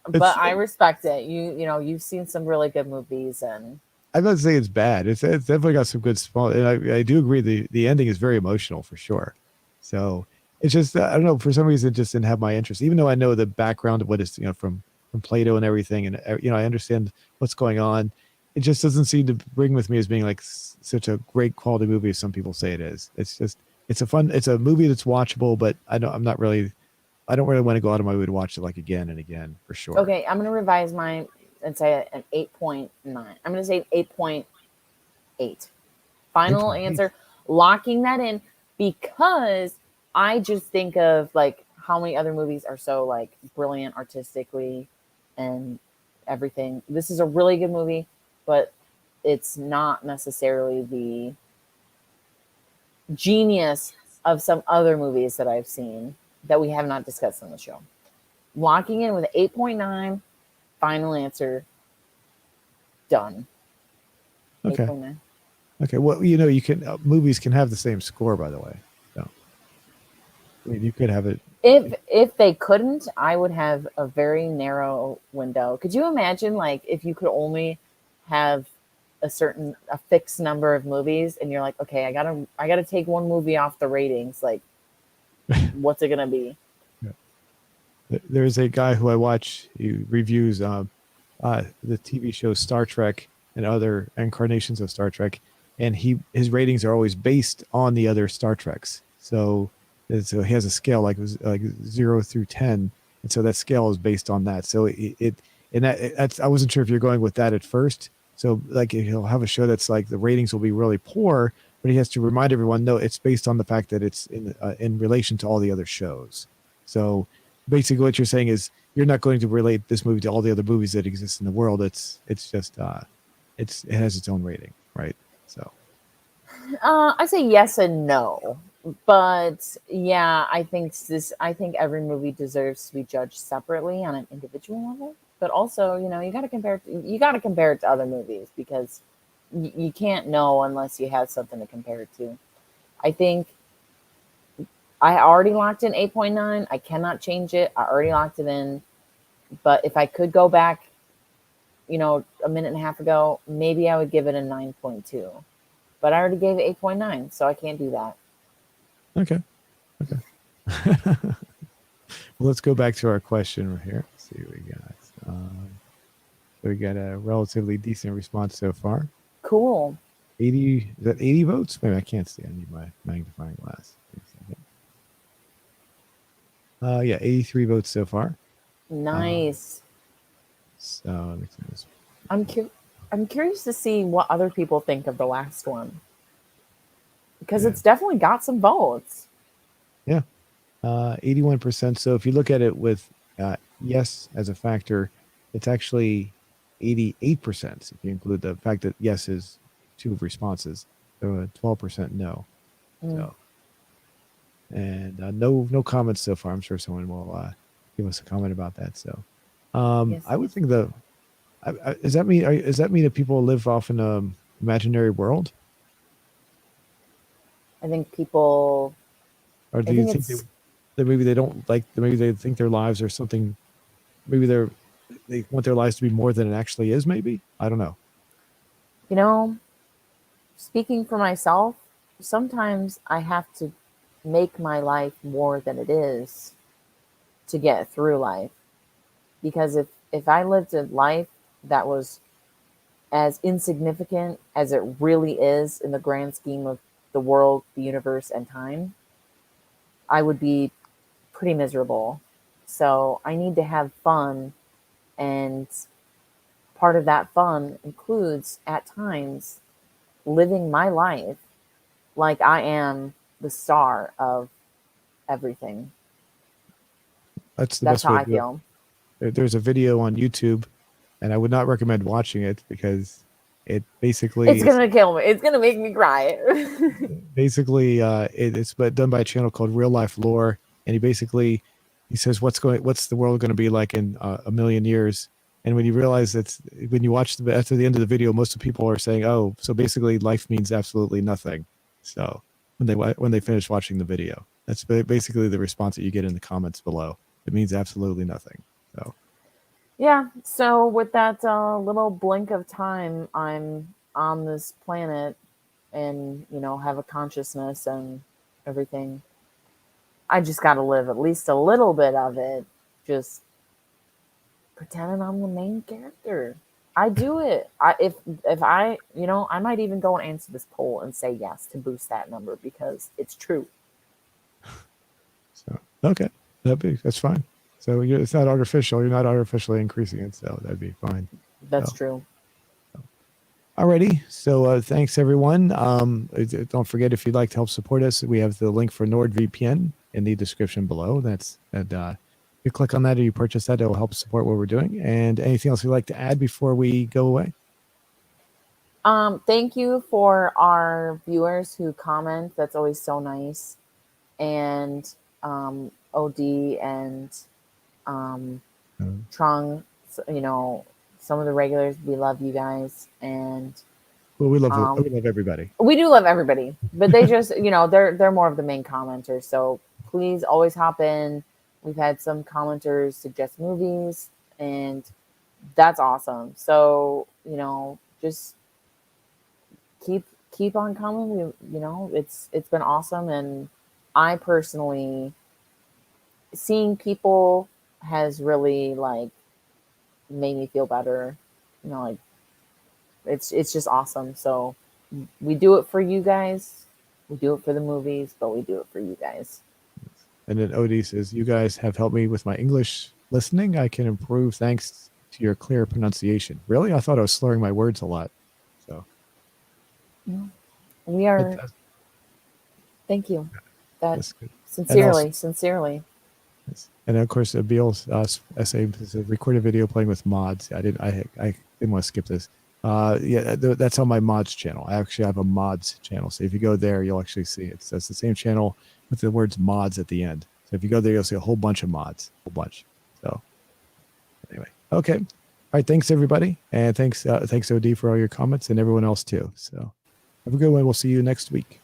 [SPEAKER 2] But I respect it. You've seen some really good movies, and
[SPEAKER 1] I'm not saying it's bad. It's definitely got some good small. And I do agree the ending is very emotional for sure. So it's just I don't know, for some reason it just didn't have my interest, even though I know the background of what is from Plato and everything, and I understand what's going on. It just doesn't seem to bring with me as being like such a great quality movie as some people say it is. It's just it's a movie that's watchable, but I don't really want to go out of my way to watch it like again and again for sure.
[SPEAKER 2] Okay, I'm gonna revise mine and say an 8.9. I'm gonna say 8.8. Final
[SPEAKER 1] 8.8.
[SPEAKER 2] answer, locking that in, because I just think of like how many other movies are so like brilliant artistically and everything. This is a really good movie, but it's not necessarily the genius of some other movies that I've seen that we have not discussed on the show. Locking in with 8.9, final answer, done.
[SPEAKER 1] Okay.
[SPEAKER 2] 8.9.
[SPEAKER 1] Okay. Well, you can movies can have the same score, by the way. So, I mean, you could have it.
[SPEAKER 2] If they couldn't, I would have a very narrow window. Could you imagine, like, if you could only have a fixed number of movies, and you're like, okay, I gotta take one movie off the ratings. Like, what's it gonna be?
[SPEAKER 1] There's a guy who I watch. He reviews the TV show Star Trek and other incarnations of Star Trek, and his ratings are always based on the other Star Treks. So he has a scale like 0 through 10, and so that scale is based on that. So that's I wasn't sure if you're going with that at first. So like he'll have a show that's like the ratings will be really poor, but he has to remind everyone, no, it's based on the fact that it's in relation to all the other shows. So basically what you're saying is you're not going to relate this movie to all the other movies that exist in the world. It's just it has its own rating, right? So
[SPEAKER 2] I say yes and no, but yeah, I think every movie deserves to be judged separately on an individual level. But also, you got to compare it to other movies, because you can't know unless you have something to compare it to. I think I already locked in 8.9. I cannot change it. I already locked it in. But if I could go back, a minute and a half ago, maybe I would give it a 9.2. But I already gave it 8.9, so I can't do that.
[SPEAKER 1] Okay. Well, let's go back to our question right here. Let's see what we got. So we got a relatively decent response so far.
[SPEAKER 2] Cool.
[SPEAKER 1] 80, is that 80 votes? Maybe I can't see. I need my magnifying glass. Yeah, 83 votes so far.
[SPEAKER 2] Nice.
[SPEAKER 1] So
[SPEAKER 2] I'm curious to see what other people think of the last one. because
[SPEAKER 1] Yeah.
[SPEAKER 2] it's definitely got some votes.
[SPEAKER 1] 81%. So if you look at it with yes as a factor, it's actually 88% if you include the fact that yes is two responses. So 12% no.
[SPEAKER 2] Mm.
[SPEAKER 1] So and no comments so far. I'm sure someone will give us a comment about that. So
[SPEAKER 2] Yes,
[SPEAKER 1] I would
[SPEAKER 2] yes.
[SPEAKER 1] think does that mean that people live off in an imaginary world,
[SPEAKER 2] I think people.
[SPEAKER 1] or
[SPEAKER 2] I
[SPEAKER 1] do you
[SPEAKER 2] think
[SPEAKER 1] think
[SPEAKER 2] it's.
[SPEAKER 1] that maybe they don't like maybe they think their lives are something, maybe they want their lives to be more than it actually is? Maybe, I don't know.
[SPEAKER 2] You know, speaking for myself, sometimes I have to make my life more than it is to get through life. Because if I lived a life that was as insignificant as it really is in the grand scheme of the world, the universe, and time, I would be pretty miserable. So I need to have fun, and part of that fun includes at times living my life like I am the star of everything.
[SPEAKER 1] That's the
[SPEAKER 2] That's
[SPEAKER 1] best
[SPEAKER 2] how
[SPEAKER 1] way
[SPEAKER 2] I
[SPEAKER 1] to do
[SPEAKER 2] feel.
[SPEAKER 1] it. There's a video on YouTube, and I would not recommend watching it because it basically
[SPEAKER 2] It's gonna kill me. It's gonna make me cry.
[SPEAKER 1] it's but done by a channel called Real Life Lore, and he says what's the world going to be like in a million years. And when you realize when you watch after the end of the video, most of the people are saying, oh, so basically life means absolutely nothing. So when they finish watching the video, that's basically the response that you get in the comments below. It means absolutely nothing. So
[SPEAKER 2] Yeah, so with that little blink of time, I'm on this planet and, have a consciousness and everything. I just got to live at least a little bit of it, just pretending I'm the main character. I do it. If I, I might even go and answer this poll and say yes to boost that number because it's true.
[SPEAKER 1] okay, that's fine. So it's not artificial. You're not artificially increasing it, so that'd be fine.
[SPEAKER 2] That's
[SPEAKER 1] So.
[SPEAKER 2] true.
[SPEAKER 1] Alrighty. So thanks everyone. Don't forget, if you'd like to help support us, we have the link for NordVPN in the description below. You click on that or you purchase that, it'll help support what we're doing. And anything else you'd like to add before we go away?
[SPEAKER 2] Thank you for our viewers who comment. That's always so nice. And OD and Trung, some of the regulars, we love you guys. And
[SPEAKER 1] Well, we love everybody.
[SPEAKER 2] we do love everybody, but they just, they're more of the main commenters. So please always hop in. We've had some commenters suggest movies, and that's awesome. So, just keep on coming. It's been awesome, and I personally, seeing people has really like made me feel better. Like it's just awesome. So we do it for you guys. We do it for the movies, but we do it for you guys.
[SPEAKER 1] And then Odie says, you guys have helped me with my English listening. I can improve thanks to your clear pronunciation. Really? I thought I was slurring my words a lot. So
[SPEAKER 2] we are. Thank you.
[SPEAKER 1] That's good.
[SPEAKER 2] Sincerely.
[SPEAKER 1] And then of course, Beal's essay is a recorded video playing with mods. I didn't want to skip this. That's on my mods channel. I actually have a mods channel. So if you go there, you'll actually see it. So it's the same channel with the words mods at the end. So if you go there, you'll see a whole bunch of mods, So anyway, okay. All right. Thanks everybody. And thanks OD for all your comments and everyone else too. So have a good one. We'll see you next week.